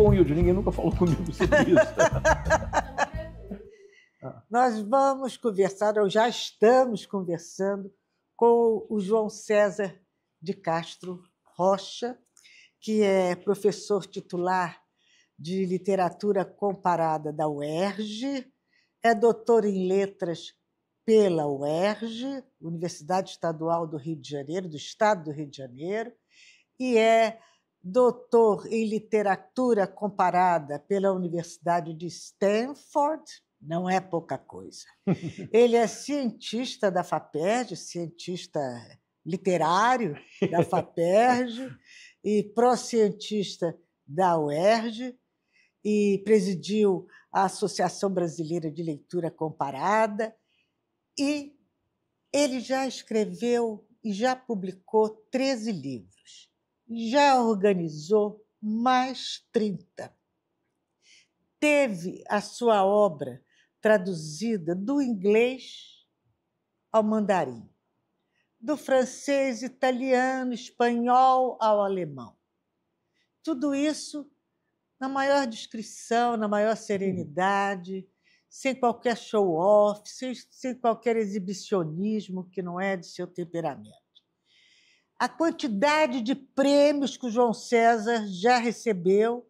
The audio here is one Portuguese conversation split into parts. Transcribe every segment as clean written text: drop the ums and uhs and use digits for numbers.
bom, Hilde, ninguém nunca falou comigo sobre isso. Nós vamos conversar, ou já estamos conversando, com o João César de Castro Rocha, que é professor titular de Literatura Comparada da UERJ, é doutor em Letras pela UERJ, Universidade Estadual do Rio de Janeiro, do Estado do Rio de Janeiro, e é doutor em Literatura Comparada pela Universidade de Stanford, não é pouca coisa. Ele é cientista da FAPERJ, cientista literário da FAPERJ e pró-cientista da UERJ, e presidiu a Associação Brasileira de Leitura Comparada, e ele já escreveu e já publicou 13 livros, já organizou mais 30. Teve a sua obra traduzida do inglês ao mandarim, do francês, italiano, espanhol ao alemão. Tudo isso na maior discrição, na maior serenidade, sem qualquer show-off, sem qualquer exibicionismo que não é de seu temperamento. A quantidade de prêmios que o João César já recebeu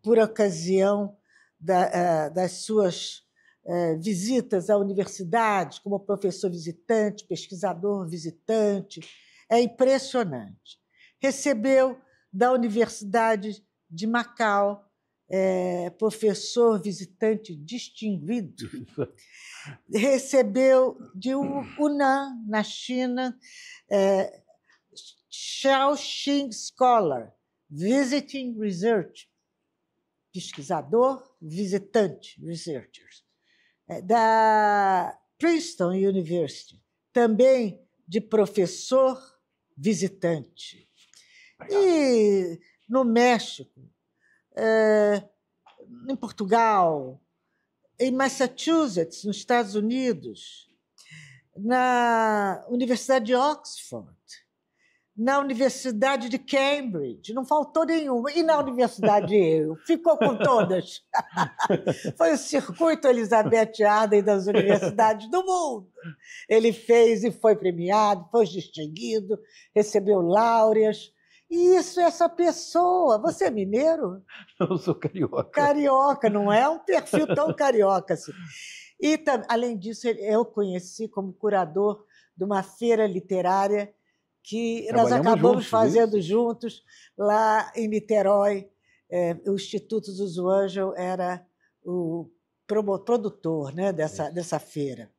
por ocasião das suas visitas à universidade, como professor visitante, pesquisador visitante, é impressionante. Recebeu da Universidade de Macau, professor visitante distinguido. Recebeu de Hunan, na China, Shaoxing Scholar, Visiting Research, pesquisador visitante, researchers, da Princeton University, também de professor visitante. E no México, em Portugal, em Massachusetts, nos Estados Unidos, na Universidade de Oxford, na Universidade de Cambridge, não faltou nenhuma, e na Universidade de Yale, ficou com todas. Foi o circuito Elizabeth Arden das universidades do mundo. Ele fez e foi premiado, foi distinguido, recebeu láureas. E isso é essa pessoa. Você é mineiro? Eu sou carioca. Carioca, não é um perfil tão carioca assim. E, além disso, eu conheci como curador de uma feira literária que nós acabamos fazendo juntos lá em Niterói. O Instituto Zuzu Ângel era o produtor, né, dessa feira.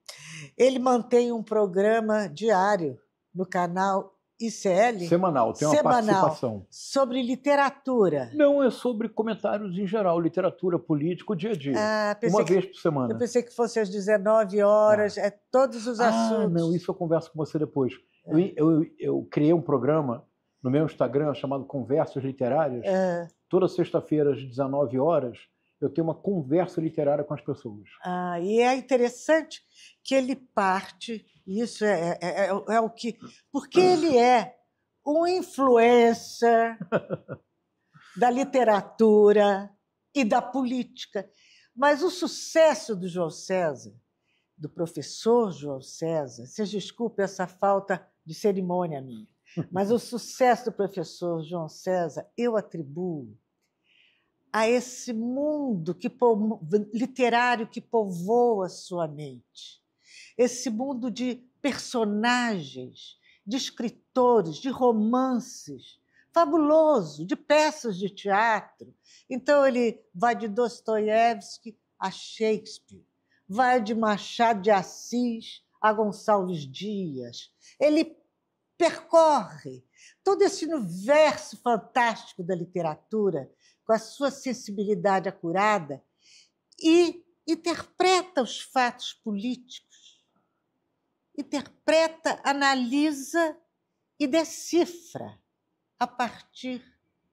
Ele mantém um programa diário no canal ICL. Semanal, tem uma participação. Sobre literatura. Não, é sobre comentários em geral, literatura, política, o dia a dia. Uma vez por semana. Eu pensei que fosse às 19 horas, todos os assuntos. Não, isso eu converso com você depois. Eu criei um programa no meu Instagram chamado Conversas Literárias. Toda sexta-feira, às 19 horas, eu tenho uma conversa literária com as pessoas. E é interessante que ele parte, isso é o que... Porque ele é um influencer da literatura e da política. Mas o sucesso do João César, do professor João César, vocês desculpem essa falta de cerimônia minha, mas o sucesso do professor João César eu atribuo a esse mundo literário que povoa sua mente, esse mundo de personagens, de escritores, de romances, fabuloso, de peças de teatro. Então, ele vai de Dostoiévski a Shakespeare, vai de Machado de Assis a Gonçalves Dias. Ele percorre todo esse universo fantástico da literatura com a sua sensibilidade acurada e interpreta os fatos políticos, interpreta, analisa e decifra a partir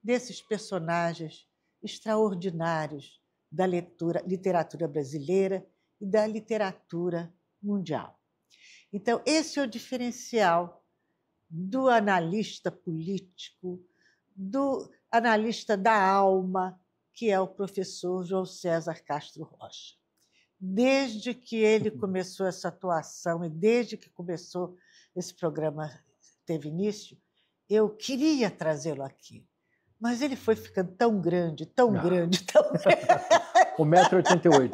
desses personagens extraordinários da literatura brasileira e da literatura mundial. Então, esse é o diferencial do analista político, do analista da alma, que é o professor João César Castro Rocha. Desde que ele começou essa atuação e desde que começou esse programa, teve início, eu queria trazê-lo aqui. Mas ele foi ficando tão grande, tão grande, tão grande. 1,88 m.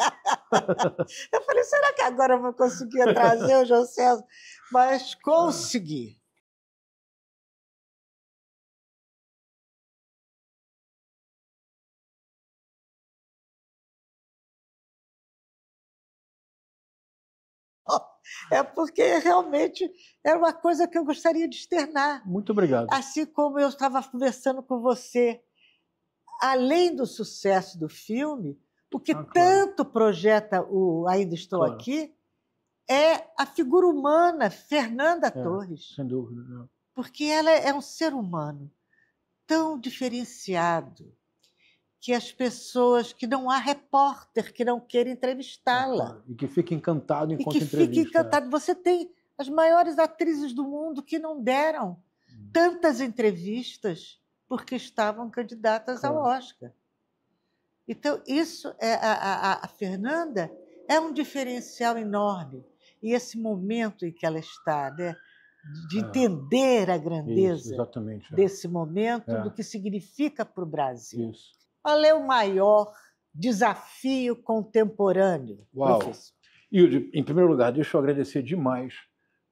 Eu falei, será que agora eu vou conseguir trazer o João César? Mas consegui. É porque realmente era uma coisa que eu gostaria de externar. Muito obrigado. Assim como eu estava conversando com você, além do sucesso do filme, o que tanto projeta o Ainda Estou Aqui é a figura humana Fernanda Torres. Sem dúvida. Não. Porque ela é um ser humano tão diferenciado que as pessoas, que não há repórter que não queira entrevistá-la. E que fica encantado enquanto entrevista. E que fica encantado. Você tem as maiores atrizes do mundo que não deram tantas entrevistas porque estavam candidatas ao Oscar. Então, isso a Fernanda é um diferencial enorme. E esse momento em que ela está, né, de entender a grandeza desse momento, do que significa para o Brasil. Isso. Qual é o maior desafio contemporâneo, professor? Ilde, em primeiro lugar, deixa eu agradecer demais.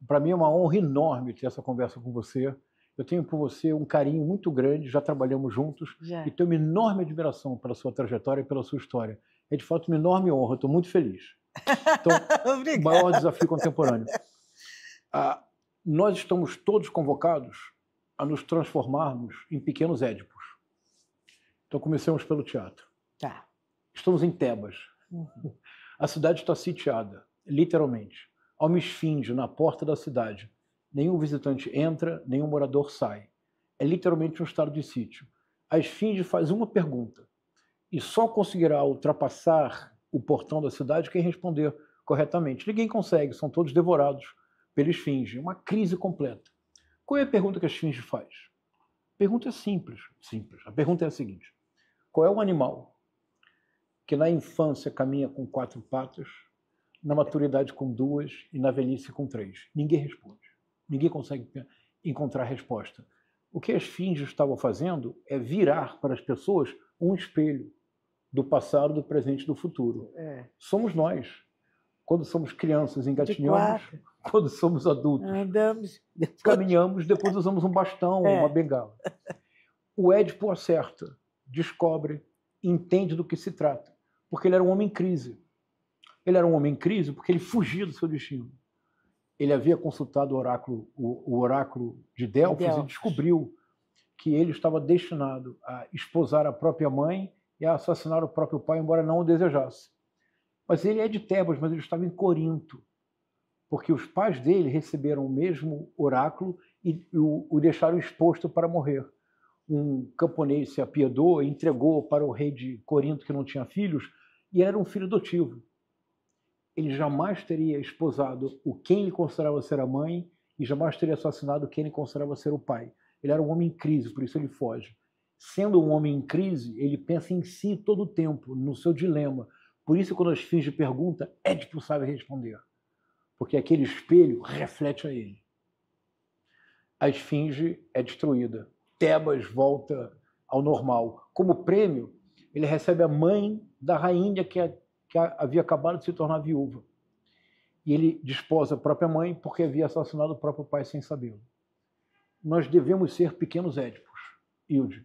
Para mim é uma honra enorme ter essa conversa com você. Eu tenho por você um carinho muito grande, já trabalhamos juntos, e tenho uma enorme admiração pela sua trajetória e pela sua história. É, de fato, uma enorme honra, estou muito feliz. Então, o maior desafio contemporâneo. Nós estamos todos convocados a nos transformarmos em pequenos Édipos. Então, comecemos pelo teatro. Tá. Estamos em Tebas. A cidade está sitiada, literalmente. Há uma esfinge na porta da cidade. Nenhum visitante entra, nenhum morador sai. É literalmente um estado de sítio. A esfinge faz uma pergunta e só conseguirá ultrapassar o portão da cidade quem responder corretamente. Ninguém consegue, são todos devorados pela esfinge. Uma crise completa. Qual é a pergunta que a esfinge faz? A pergunta é simples. A pergunta é a seguinte: qual é o animal que na infância caminha com 4 patas, na maturidade com 2 e na velhice com 3? Ninguém responde. Ninguém consegue encontrar resposta. O que a esfinge estava fazendo é virar para as pessoas um espelho do passado, do presente e do futuro. Somos nós. Quando somos crianças, engatinhamos. Quando somos adultos, andamos, caminhamos, depois usamos um bastão, uma bengala. O Édipo acerta, descobre, entende do que se trata, porque ele era um homem em crise. Ele era um homem em crise porque ele fugia do seu destino. Ele havia consultado o oráculo de Delfos e descobriu que ele estava destinado a esposar a própria mãe e a assassinar o próprio pai, embora não o desejasse. Mas ele é de Tebas, mas ele estava em Corinto, porque os pais dele receberam o mesmo oráculo e o deixaram exposto para morrer. Um camponês se apiedou e entregou para o rei de Corinto, que não tinha filhos, e ele era um filho adotivo. Ele jamais teria esposado quem ele considerava ser a mãe e jamais teria assassinado quem ele considerava ser o pai. Ele era um homem em crise, por isso ele foge. Sendo um homem em crise, ele pensa em si todo o tempo, no seu dilema. Por isso, quando a esfinge pergunta, Édipo sabe responder. Porque aquele espelho reflete a ele. A esfinge é destruída. Tebas volta ao normal. Como prêmio, ele recebe a mãe da rainha que havia acabado de se tornar viúva. E ele desposa a própria mãe porque havia assassinado o próprio pai sem sabê-lo. Nós devemos ser pequenos Édipos, Ilde.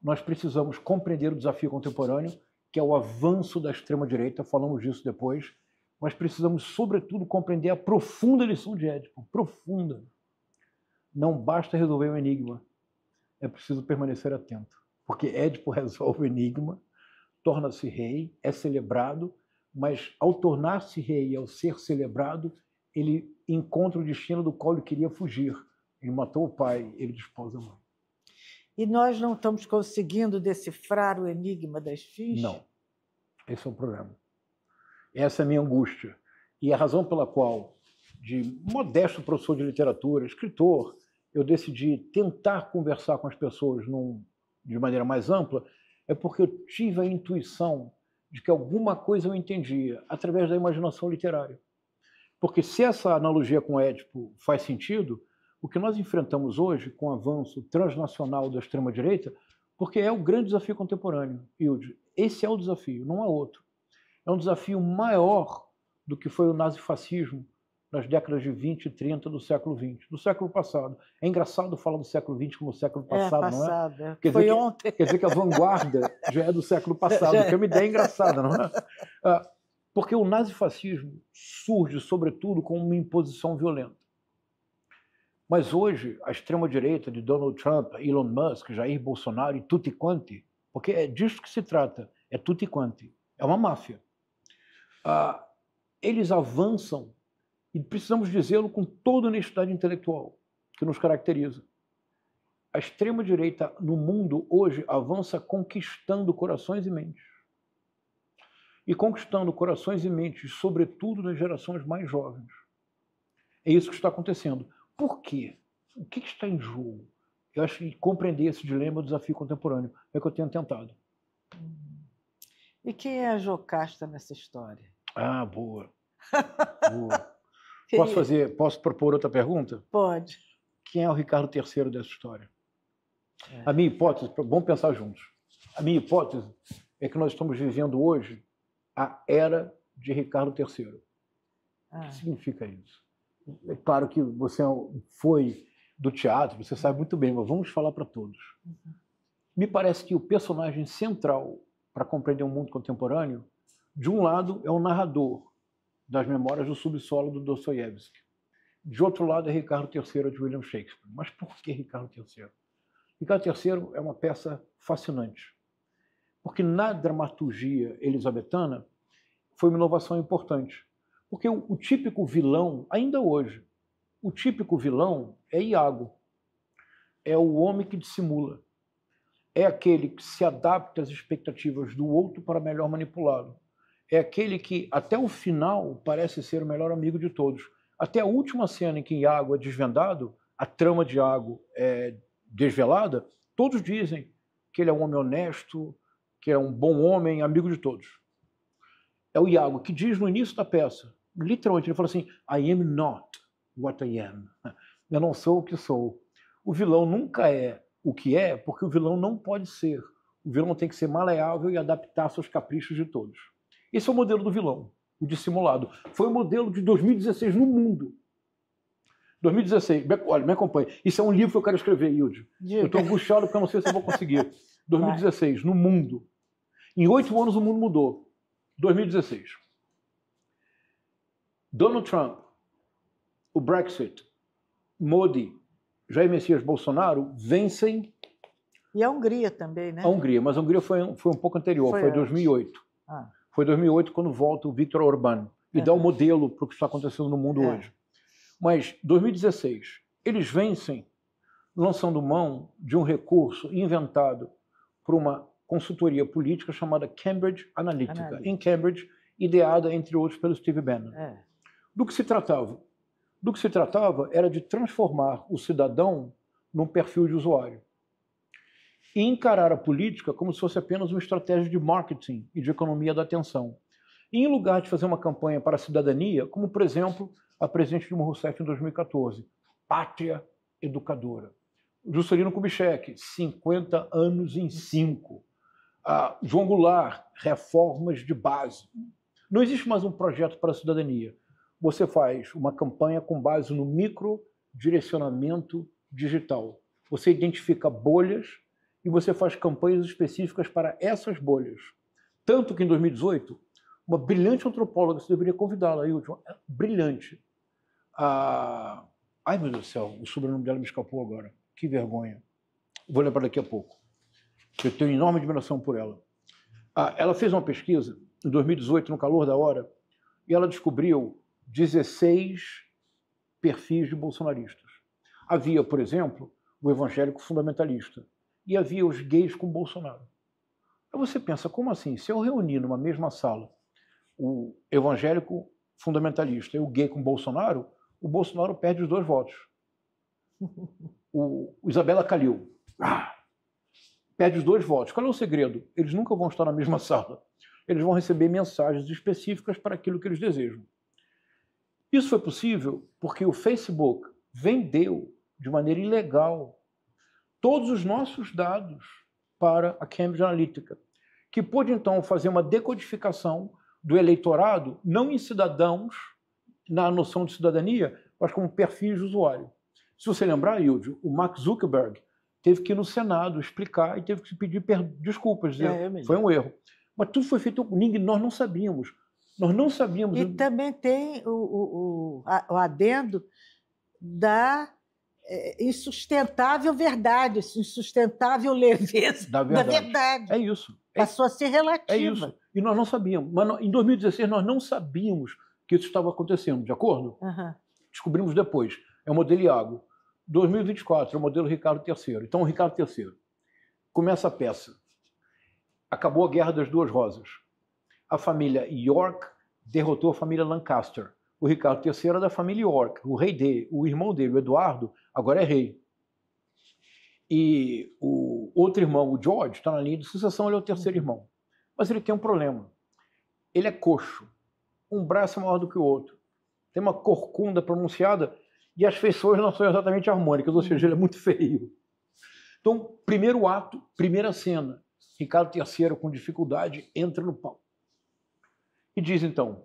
Nós precisamos compreender o desafio contemporâneo, que é o avanço da extrema-direita, falamos disso depois, mas precisamos, sobretudo, compreender a profunda lição de Édipo, profunda. Não basta resolver o enigma, é preciso permanecer atento, porque Édipo resolve o enigma, torna-se rei, é celebrado, mas ao tornar-se rei e ao ser celebrado, ele encontra o destino do qual ele queria fugir. Ele matou o pai, ele desposa a mãe. E nós não estamos conseguindo decifrar o enigma da esfinge? Não. Esse é o problema. Essa é a minha angústia. E a razão pela qual, de modesto professor de literatura, escritor, eu decidi tentar conversar com as pessoas de maneira mais ampla, é porque eu tive a intuição de que alguma coisa eu entendia através da imaginação literária. Porque se essa analogia com Édipo faz sentido, o que nós enfrentamos hoje com o avanço transnacional da extrema-direita, porque é o grande desafio contemporâneo, Hilde. Esse é o desafio, não há outro. É um desafio maior do que foi o nazifascismo nas décadas de 20 e 30 do século XX, do século passado. É engraçado falar do século XX como século passado, não é? Foi ontem. Quer dizer que a vanguarda já é do século passado, que é uma ideia engraçada, não é? Porque o nazifascismo surge, sobretudo, como uma imposição violenta. Mas hoje, a extrema-direita de Donald Trump, Elon Musk, Jair Bolsonaro e tutti quanti, porque é disso que se trata, é tutti quanti, é uma máfia. Eles avançam, e precisamos dizê-lo com toda a honestidade intelectual que nos caracteriza. A extrema-direita no mundo hoje avança conquistando corações e mentes. E conquistando corações e mentes, sobretudo das gerações mais jovens. É isso que está acontecendo. Por quê? O que está em jogo? Eu acho que compreender esse dilema é o desafio contemporâneo. É o que eu tenho tentado. E quem é a Jocasta nessa história? Ah, boa. Boa. Posso propor outra pergunta? Pode. Quem é o Ricardo III dessa história? A minha hipótese, vamos pensar juntos. A minha hipótese é que nós estamos vivendo hoje a era de Ricardo III. O que significa isso? É claro que você foi do teatro, você sabe muito bem, mas vamos falar para todos. Me parece que o personagem central para compreender o mundo contemporâneo, de um lado, é o narrador das Memórias do Subsolo do Dostoiévski. De outro lado, é Ricardo III de William Shakespeare. Mas por que Ricardo III? Ricardo III é uma peça fascinante, porque na dramaturgia elisabetana foi uma inovação importante. Porque o típico vilão, ainda hoje, o típico vilão é Iago. É o homem que dissimula. É aquele que se adapta às expectativas do outro para melhor manipulá-lo. É aquele que, até o final, parece ser o melhor amigo de todos. Até a última cena em que Iago é desvendado, a trama de Iago é desvelada, todos dizem que ele é um homem honesto, que é um bom homem, amigo de todos. É o Iago que diz no início da peça, literalmente, ele fala assim, I am not what I am. Eu não sou o que sou. O vilão nunca é o que é, porque o vilão não pode ser. O vilão tem que ser maleável e adaptar-se aos caprichos de todos. Esse é o modelo do vilão, o dissimulado. Foi o modelo de 2016 no mundo. 2016, olha, me acompanhe. Isso é um livro que eu quero escrever, Hilde. Eu estou angustiado porque eu não sei se eu vou conseguir. 2016, no mundo. Em 8 anos o mundo mudou. 2016. Donald Trump, o Brexit, Modi, Jair Messias Bolsonaro vencem. E a Hungria também, né? A Hungria, mas a Hungria foi um pouco anterior, foi 2008. Foi 2008 quando volta o Viktor Orbán e dá o modelo para o que está acontecendo no mundo hoje. Mas 2016, eles vencem lançando mão de um recurso inventado por uma consultoria política chamada Cambridge Analytica, em Cambridge, ideada, entre outros, pelo Steve Bannon. Do que se tratava? Do que se tratava era de transformar o cidadão num perfil de usuário e encarar a política como se fosse apenas uma estratégia de marketing e de economia da atenção. E em lugar de fazer uma campanha para a cidadania, como, por exemplo, a presidente Dilma Rousseff em 2014, Pátria Educadora. Juscelino Kubitschek, 50 anos em 5. João Goulart, reformas de base. Não existe mais um projeto para a cidadania. Você faz uma campanha com base no microdirecionamento digital. Você identifica bolhas e você faz campanhas específicas para essas bolhas. Tanto que em 2018, uma brilhante antropóloga, você deveria convidá-la, Hilton, brilhante. Ai, meu Deus do céu, o sobrenome dela me escapou agora. Que vergonha. Vou lembrar daqui a pouco. Eu tenho enorme admiração por ela. Ela fez uma pesquisa em 2018, no calor da hora, e ela descobriu 16 perfis de bolsonaristas. Havia, por exemplo, o evangélico fundamentalista e havia os gays com Bolsonaro. Aí você pensa, como assim? Se eu reunir numa mesma sala o evangélico fundamentalista e o gay com Bolsonaro, o Bolsonaro perde os 2 votos. O Isabela Calil. perde os 2 votos. Qual é o segredo? Eles nunca vão estar na mesma sala. Eles vão receber mensagens específicas para aquilo que eles desejam. Isso foi possível porque o Facebook vendeu de maneira ilegal todos os nossos dados para a Cambridge Analytica, que pôde então fazer uma decodificação do eleitorado, não em cidadãos, na noção de cidadania, mas como perfis de usuário. Se você lembrar, Hilde, o Mark Zuckerberg teve que ir no Senado explicar e teve que pedir desculpas, dizer foi um erro. Mas tudo foi feito, nós não sabíamos. Nós não sabíamos. E também tem o adendo da insustentável verdade, insustentável leveza da verdade. É isso. Passou a ser relativa. É isso. E nós não sabíamos. Mas em 2016 nós não sabíamos que isso estava acontecendo, de acordo? Descobrimos depois. É o modelo Iago. 2024 é o modelo Ricardo III. Então, o Ricardo III começa a peça. Acabou a Guerra das Duas Rosas. A família York derrotou a família Lancaster. O Ricardo III era da família York. O rei dele, o irmão dele, o Eduardo, agora é rei. E o outro irmão, o George, está na linha de sucessão, ele é o terceiro irmão. Mas ele tem um problema. Ele é coxo. Um braço é maior do que o outro. Tem uma corcunda pronunciada e as feições não são exatamente harmônicas, ou seja, ele é muito feio. Então, primeiro ato, primeira cena. Ricardo III, com dificuldade, entra no palco. E diz, então,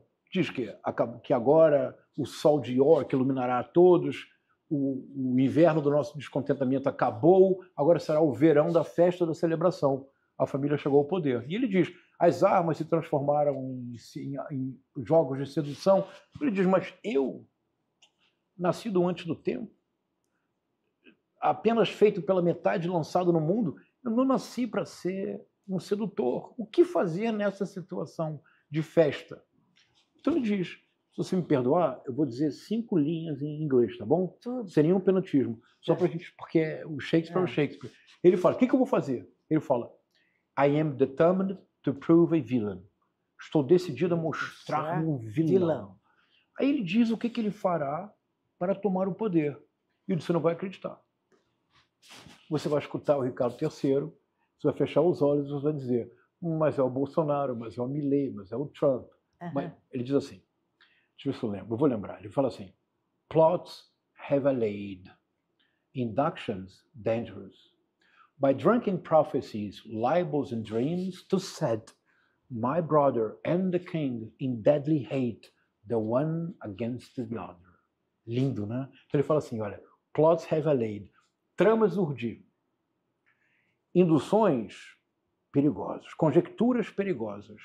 que agora o sol de York iluminará a todos, o inverno do nosso descontentamento acabou, agora será o verão da festa da celebração. A família chegou ao poder. E ele diz, as armas se transformaram em jogos de sedução. Ele diz, mas eu, nascido antes do tempo, apenas feito pela metade lançado no mundo, eu não nasci para ser um sedutor. O que fazer nessa situação de festa? Então ele diz, se você me perdoar, eu vou dizer 5 linhas em inglês, tá bom? Tudo. Sem nenhum pedantismo. Só pra gente, porque o Shakespeare é o Shakespeare. Ele fala, o que eu vou fazer? Ele fala, I am determined to prove a villain. Estou decidido a mostrar um vilão. Aí ele diz o que ele fará para tomar o poder. E você não vai acreditar. Você vai escutar o Ricardo III, você vai fechar os olhos e você vai dizer, mas é o Bolsonaro, mas é o Milley, mas é o Trump. Mas ele diz assim, deixa eu ver se eu lembro, eu vou lembrar. Ele fala assim, plots heavy laid, inductions dangerous, by drunken prophecies, libels and dreams, to set my brother and the king in deadly hate, the one against the other. Lindo, né? Então ele fala assim, olha, plots heavy laid, tramas urdir, induções perigosas, conjecturas perigosas,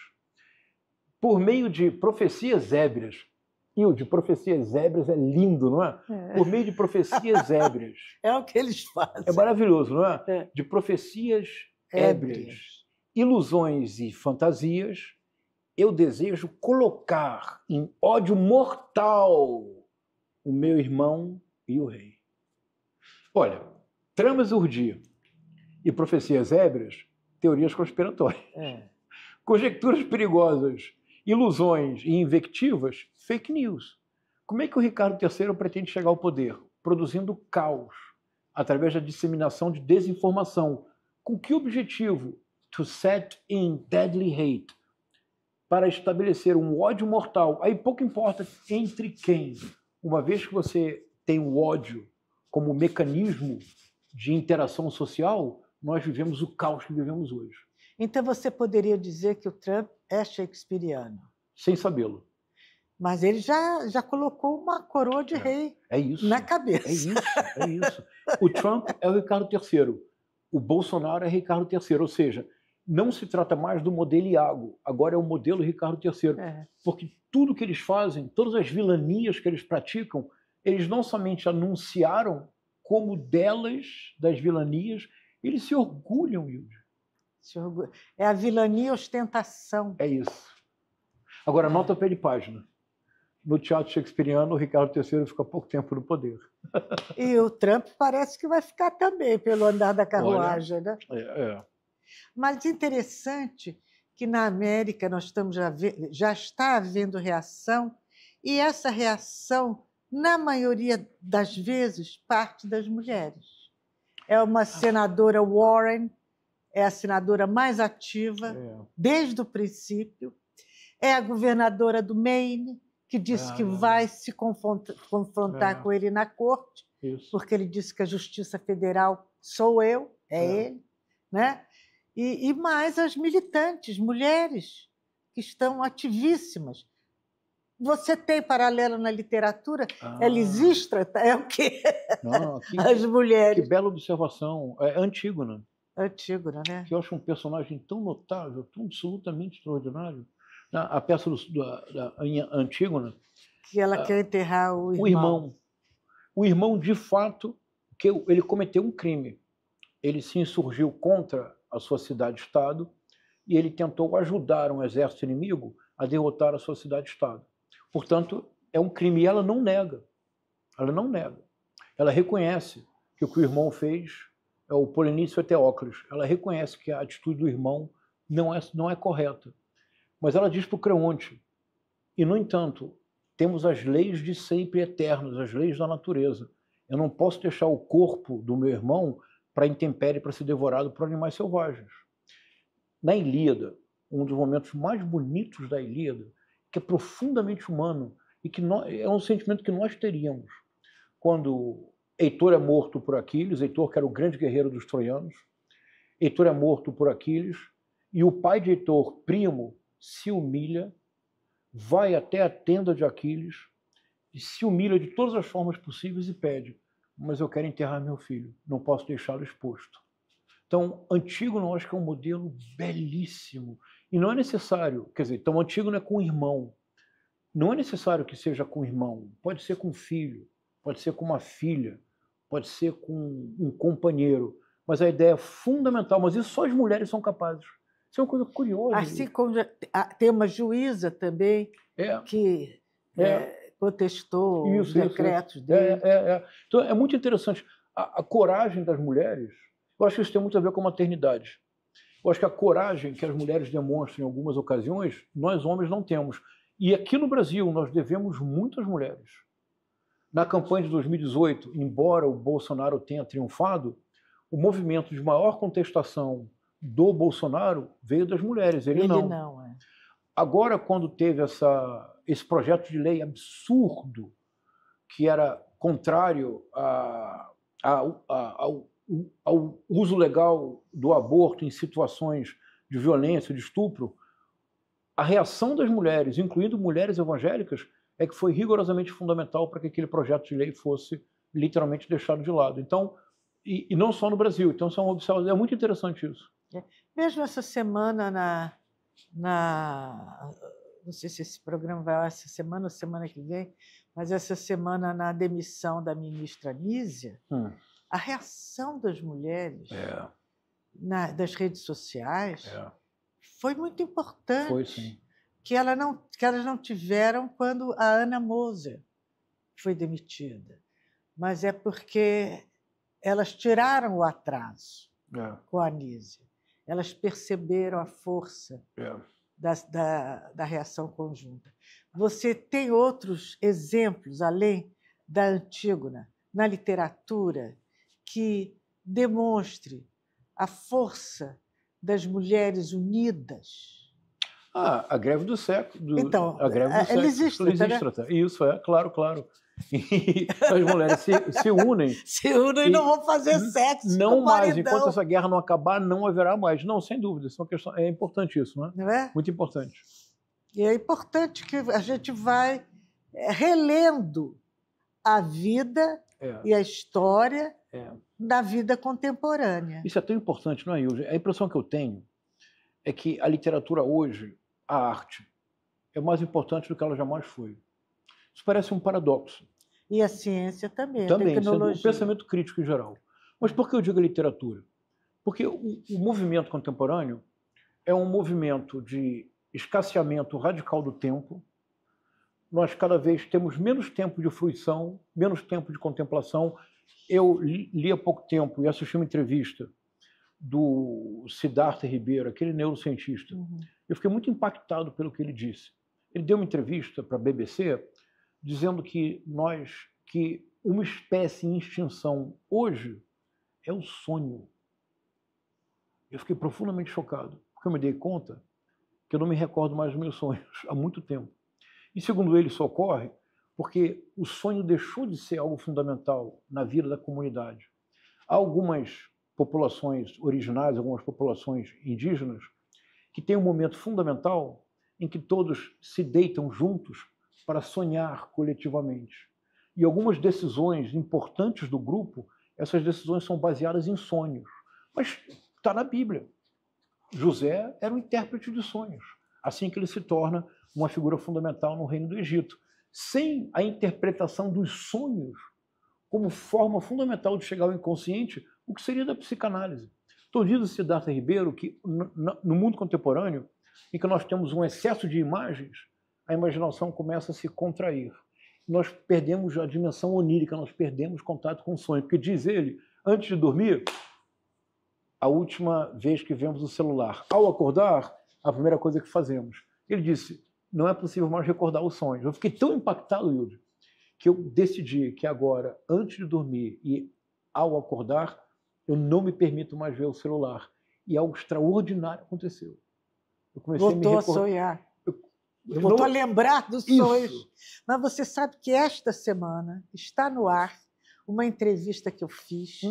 por meio de profecias ébrias. E o de profecias ébrias é lindo, não é? Por meio de profecias ébrias. É o que eles fazem. É maravilhoso, não é? De profecias ébrias, ilusões e fantasias, eu desejo colocar em ódio mortal o meu irmão e o rei. Olha, tramas urdir e profecias ébrias, teorias conspiratórias. Conjecturas perigosas, ilusões e invectivas, fake news. Como é que o Ricardo III pretende chegar ao poder? Produzindo caos, através da disseminação de desinformação. Com que objetivo? To set in deadly hate. Para estabelecer um ódio mortal. Aí pouco importa entre quem. Uma vez que você tem o ódio como mecanismo de interação social, nós vivemos o caos que vivemos hoje. Então você poderia dizer que o Trump é shakespeariano? Sem sabê-lo. Mas ele já colocou uma coroa de rei na cabeça. É isso. O Trump é o Ricardo III. O Bolsonaro é Ricardo III. Ou seja, não se trata mais do modelo Iago. Agora é o modelo Ricardo III. Porque tudo que eles fazem, todas as vilanias que eles praticam, eles não somente anunciaram, como das vilanias, eles se orgulham, Hilde. É a vilania ostentação. É isso. Agora, nota ao pé de página. No teatro shakespeariano, o Ricardo III fica pouco tempo no poder. E o Trump parece que vai ficar também, pelo andar da carruagem. Olha, né? Mas interessante que na América nós estamos já está havendo reação, e essa reação, na maioria das vezes, parte das mulheres. É uma senadora Warren, é a senadora mais ativa desde o princípio. É a governadora do Maine, que disse que vai se confrontar com ele na corte, porque ele disse que a Justiça Federal sou eu, ele, né? E mais as militantes, mulheres, que estão ativíssimas. Você tem paralelo na literatura? Lisístrata é o quê? Não, as mulheres. Que bela observação. É Antígona. Antígona, né? Que eu acho um personagem tão notável, tão absolutamente extraordinário. A peça da Antígona. Que ela quer enterrar o irmão. O irmão, de fato, que ele cometeu um crime. Ele se insurgiu contra a sua cidade-estado e ele tentou ajudar um exército inimigo a derrotar a sua cidade-estado. Portanto, é um crime e ela não nega. Ela não nega. Ela reconhece que o irmão fez é o Polinício Eteócles. Ela reconhece que a atitude do irmão não é correta. Mas ela diz para o Creonte, e, no entanto, temos as leis de sempre eternas, as leis da natureza. Eu não posso deixar o corpo do meu irmão para a intempérie, para ser devorado por animais selvagens. Na Ilíada, um dos momentos mais bonitos da Ilíada, que é profundamente humano e que é um sentimento que nós teríamos quando Heitor é morto por Aquiles, Heitor que era o grande guerreiro dos troianos, Heitor é morto por Aquiles e o pai de Heitor, Príamo, se humilha, vai até a tenda de Aquiles e se humilha de todas as formas possíveis e pede: mas eu quero enterrar meu filho, não posso deixá-lo exposto. Então, Antígona, eu acho que é um modelo belíssimo. E não é necessário, quer dizer, então Antígona é com o irmão. Não é necessário que seja com o irmão. Pode ser com um filho, pode ser com uma filha, pode ser com um companheiro. Mas a ideia é fundamental, mas isso só as mulheres são capazes. Isso é uma coisa curiosa. Assim como tem uma juíza também que contestou os decretos dele. Então, é muito interessante. A coragem das mulheres, eu acho que isso tem muito a ver com a maternidade. Eu acho que a coragem que as mulheres demonstram em algumas ocasiões, nós homens não temos. E aqui no Brasil, nós devemos muito às mulheres. Na campanha de 2018, embora o Bolsonaro tenha triunfado, o movimento de maior contestação do Bolsonaro veio das mulheres. Ele não. Agora, quando teve esse projeto de lei absurdo, que era contrário ao uso legal do aborto em situações de violência, de estupro, a reação das mulheres, incluindo mulheres evangélicas, é que foi rigorosamente fundamental para que aquele projeto de lei fosse literalmente deixado de lado. Então, e não só no Brasil. Então, é muito interessante isso. Mesmo essa semana, não sei se esse programa vai essa semana ou semana que vem, mas essa semana, na demissão da ministra Nízia, a reação das mulheres das redes sociais foi muito importante. Foi, sim. Que elas não tiveram quando a Ana Moser foi demitida. Mas é porque elas tiraram o atraso com a Nízia. Elas perceberam a força da reação conjunta. Você tem outros exemplos, além da Antígona, na literatura, que demonstre a força das mulheres unidas? A greve do século. Então, a greve do século. Lisístrata, né? Isso, claro. E as mulheres se unem. Se unem e não vão fazer sexo. Não mais. Enquanto essa guerra não acabar, não haverá mais. Não, sem dúvida. Isso é uma questão. É importante isso, né? Não é? Muito importante. E é importante que a gente vai relendo a vida e a história da vida contemporânea. Isso é tão importante, não é, Ilse? A impressão que eu tenho é que a literatura hoje, a arte, é mais importante do que ela jamais foi. Isso parece um paradoxo. E a ciência também, a tecnologia. tecnologia. O pensamento crítico em geral. Mas por que eu digo a literatura? Porque o movimento contemporâneo é um movimento de escasseamento radical do tempo. Nós cada vez temos menos tempo de fruição, menos tempo de contemplação. Eu li há pouco tempo e assisti uma entrevista do Siddhartha Ribeiro, aquele neurocientista. Eu fiquei muito impactado pelo que ele disse. Ele deu uma entrevista para a BBC dizendo que uma espécie em extinção hoje é o sonho. Eu fiquei profundamente chocado, porque eu me dei conta que eu não me recordo mais dos meus sonhos há muito tempo. E, segundo ele, isso ocorre porque o sonho deixou de ser algo fundamental na vida da comunidade. Há algumas populações originais, algumas populações indígenas, que têm um momento fundamental em que todos se deitam juntos para sonhar coletivamente. E algumas decisões importantes do grupo, essas decisões são baseadas em sonhos. Mas está na Bíblia. José era um intérprete de sonhos, assim que ele se torna uma figura fundamental no reino do Egito. Sem a interpretação dos sonhos como forma fundamental de chegar ao inconsciente, o que seria da psicanálise. Então diz o Siddhartha Ribeiro que no mundo contemporâneo, em que nós temos um excesso de imagens, a imaginação começa a se contrair. Nós perdemos a dimensão onírica, nós perdemos contato com o sonho. Porque diz ele, antes de dormir, a última vez que vemos o celular. Ao acordar, a primeira coisa que fazemos. Ele disse, não é possível mais recordar os sonhos. Eu fiquei tão impactado, Hilde, que eu decidi que agora, antes de dormir e ao acordar, eu não me permito mais ver o celular. E algo extraordinário aconteceu. Eu comecei a sonhar. Voltou a lembrar dos sonhos. Mas você sabe que esta semana está no ar uma entrevista que eu fiz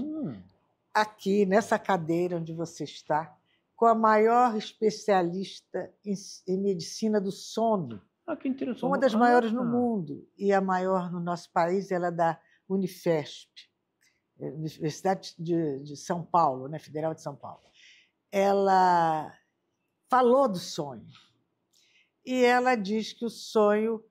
aqui, nessa cadeira onde você está, com a maior especialista em medicina do sono. Que interessante. Uma das maiores no mundo. E a maior no nosso país, ela é da Unifesp, Universidade de São Paulo, né? Federal de São Paulo. Ela falou do sonho. E ela diz que o sonho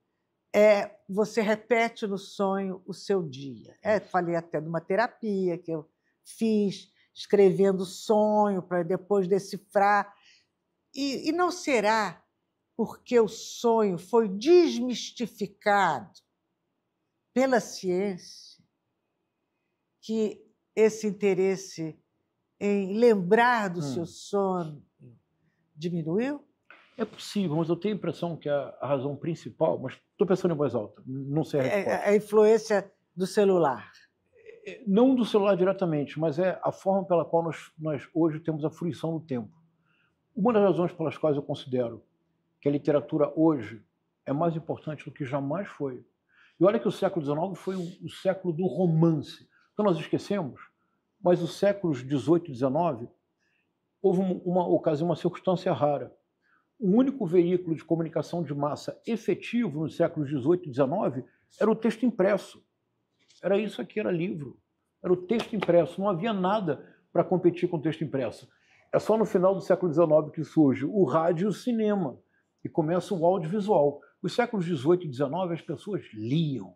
é... Você repete no sonho o seu dia. Falei até de uma terapia que eu fiz, escrevendo o sonho para depois decifrar. E não será porque o sonho foi desmistificado pela ciência que esse interesse em lembrar do seu sono diminuiu? É possível, mas eu tenho a impressão que a razão principal, mas estou pensando em voz alta, não sei a resposta. A influência do celular. Não do celular diretamente, mas é a forma pela qual nós hoje temos a fruição do tempo. Uma das razões pelas quais eu considero que a literatura hoje é mais importante do que jamais foi. E olha que o século XIX foi o século do romance. Então nós esquecemos, mas os séculos XVIII e XIX houve uma ocasião, uma circunstância rara. O único veículo de comunicação de massa efetivo nos séculos XVIII e XIX era o texto impresso. Era isso aqui, era livro. Era o texto impresso. Não havia nada para competir com o texto impresso. É só no final do século XIX que surge o rádio e o cinema. E começa o audiovisual. Nos séculos XVIII e XIX, as pessoas liam.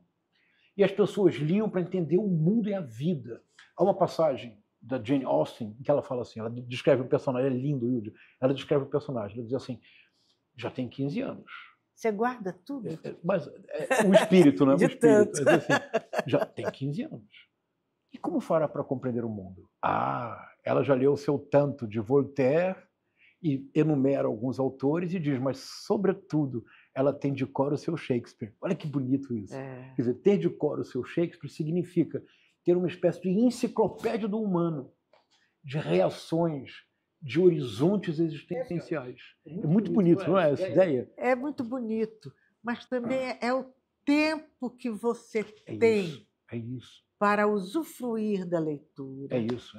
E as pessoas liam para entender o mundo e a vida. Há uma passagem da Jane Austen em que ela fala assim, ela descreve um personagem, é lindo, Hilde. Ela descreve o personagem, ela diz assim, já tem 15 anos. Você guarda tudo? Mas o espírito, né? De o espírito. tanto. Assim, já tem 15 anos. E como fará para compreender o mundo? Ela já leu o seu tanto de Voltaire e enumera alguns autores e diz, mas, sobretudo, ela tem de cor o seu Shakespeare. Olha que bonito isso. Quer dizer, ter de cor o seu Shakespeare significa ter uma espécie de enciclopédia do humano, de reações, de horizontes existenciais. É muito bonito, não é essa ideia? É muito bonito, mas também é o tempo que você tem para usufruir da leitura. É isso.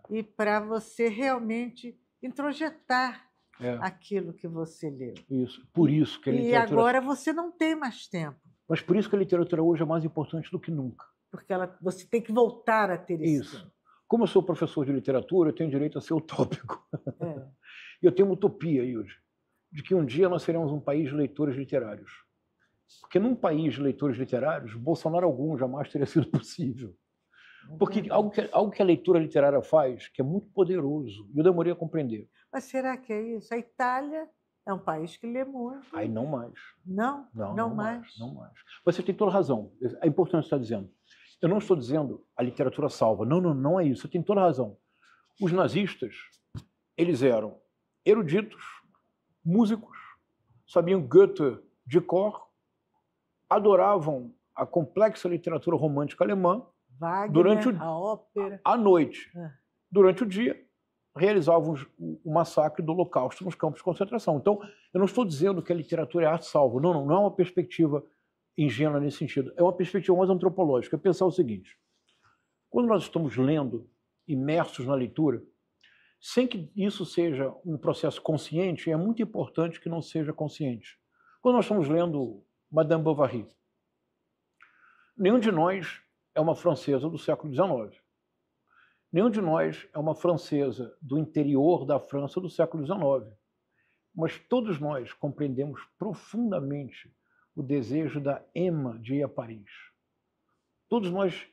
E para você realmente introjetar aquilo que você leu. Isso. Por isso que a literatura... E agora você não tem mais tempo. Mas por isso que a literatura hoje é mais importante do que nunca. Porque você tem que voltar a ter isso. Tempo. Como eu sou professor de literatura, eu tenho direito a ser utópico. E eu tenho uma utopia, Hilde, de que um dia nós seremos um país de leitores literários. Porque num país de leitores literários, Bolsonaro algum jamais teria sido possível. Porque algo que a leitura literária faz, que é muito poderoso, e eu demorei a compreender. Mas será que é isso? A Itália é um país que lê muito. Aí não mais. Não mais. Não mais. Você tem toda razão. É importante estar dizendo. Eu não estou dizendo a literatura salva. Não é isso. Você tem toda razão. Os nazistas, eles eram eruditos, músicos, sabiam Goethe de cor, adoravam a complexa literatura romântica alemã, Wagner, durante a ópera. à noite. Durante o dia, realizavam o massacre do Holocausto nos campos de concentração. Então, eu não estou dizendo que a literatura é arte salvo. Não, não é uma perspectiva ingênua nesse sentido. É uma perspectiva mais antropológica. É pensar o seguinte: quando nós estamos lendo, imersos na leitura, sem que isso seja um processo consciente, é muito importante que não seja consciente. Quando nós estamos lendo Madame Bovary, nenhum de nós é uma francesa do século XIX. Nenhum de nós é uma francesa do interior da França do século XIX. Mas todos nós compreendemos profundamente o desejo da Emma de ir a Paris. Todos nós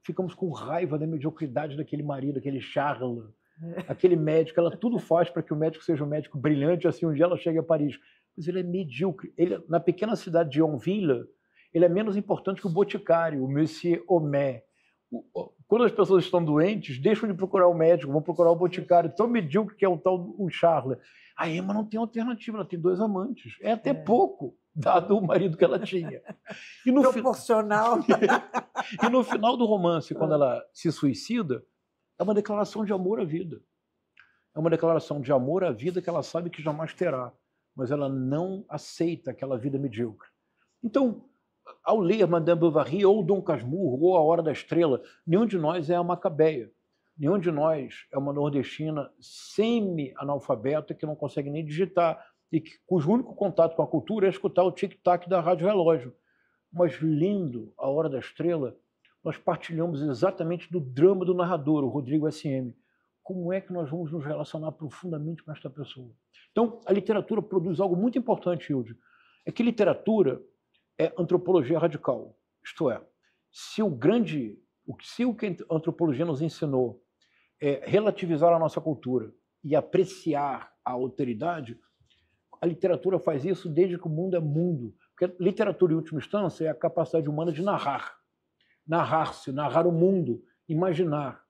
ficamos com raiva da mediocridade daquele marido, aquele Charles, aquele médico. Ela tudo faz para que o médico seja um médico brilhante, assim um dia ela chegue a Paris. Mas ele é medíocre. Ele, na pequena cidade de Yonville, ele é menos importante que o boticário, o Monsieur Homais. Quando as pessoas estão doentes, deixam de procurar o médico, vão procurar o boticário. Tão medíocre que é o tal o Charles. A Emma não tem alternativa, ela tem 2 amantes. É até pouco, dado o marido que ela tinha. E no proporcional. E no final do romance, quando ela se suicida, é uma declaração de amor à vida. É uma declaração de amor à vida que ela sabe que jamais terá, mas ela não aceita aquela vida medíocre. Então, ao ler Madame Bovary ou Dom Casmurro ou A Hora da Estrela, nenhum de nós é a Macabeia. Nenhum de nós é uma nordestina semi-analfabeta que não consegue nem digitar e cujo único contato com a cultura é escutar o tic-tac da rádio relógio. Mas lendo A Hora da Estrela, nós partilhamos exatamente do drama do narrador, o Rodrigo S.M. Como é que nós vamos nos relacionar profundamente com esta pessoa? Então, a literatura produz algo muito importante, Hilde. É que literatura é antropologia radical. Isto é, se o que a antropologia nos ensinou é relativizar a nossa cultura e apreciar a alteridade, a literatura faz isso desde que o mundo é mundo. Porque a literatura, em última instância, é a capacidade humana de narrar. Narrar-se, narrar o mundo, imaginar.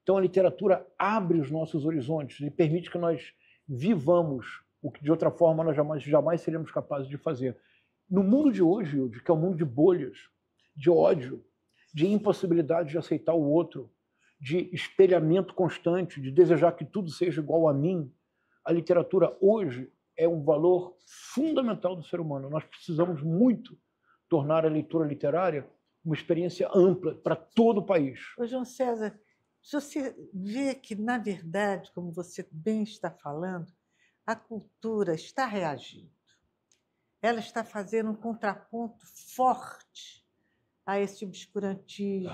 Então a literatura abre os nossos horizontes e permite que nós vivamos o que de outra forma nós jamais seríamos capazes de fazer. No mundo de hoje, Hilde, que é um mundo de bolhas, de ódio, de impossibilidade de aceitar o outro, de espelhamento constante, de desejar que tudo seja igual a mim, a literatura hoje é um valor fundamental do ser humano. Nós precisamos muito tornar a leitura literária uma experiência ampla para todo o país. Ô, João César, você vê que, na verdade, como você bem está falando, a cultura está reagindo. Ela está fazendo um contraponto forte a esse obscurantismo,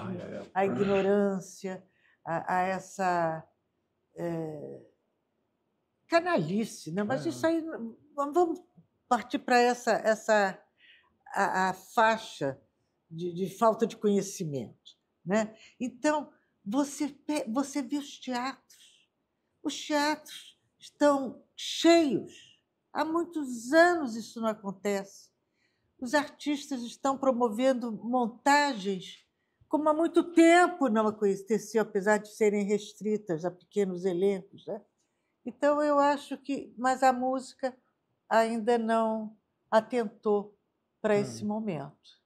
à ignorância, a essa canalice. Né? Mas isso aí, vamos partir para a faixa de falta de conhecimento. Né? Então, você vê os teatros. Os teatros estão cheios. Há muitos anos isso não acontece. Os artistas estão promovendo montagens como há muito tempo não aconteceu, apesar de serem restritas a pequenos elencos. Né? Então, eu acho que... Mas a música ainda não atentou para esse momento.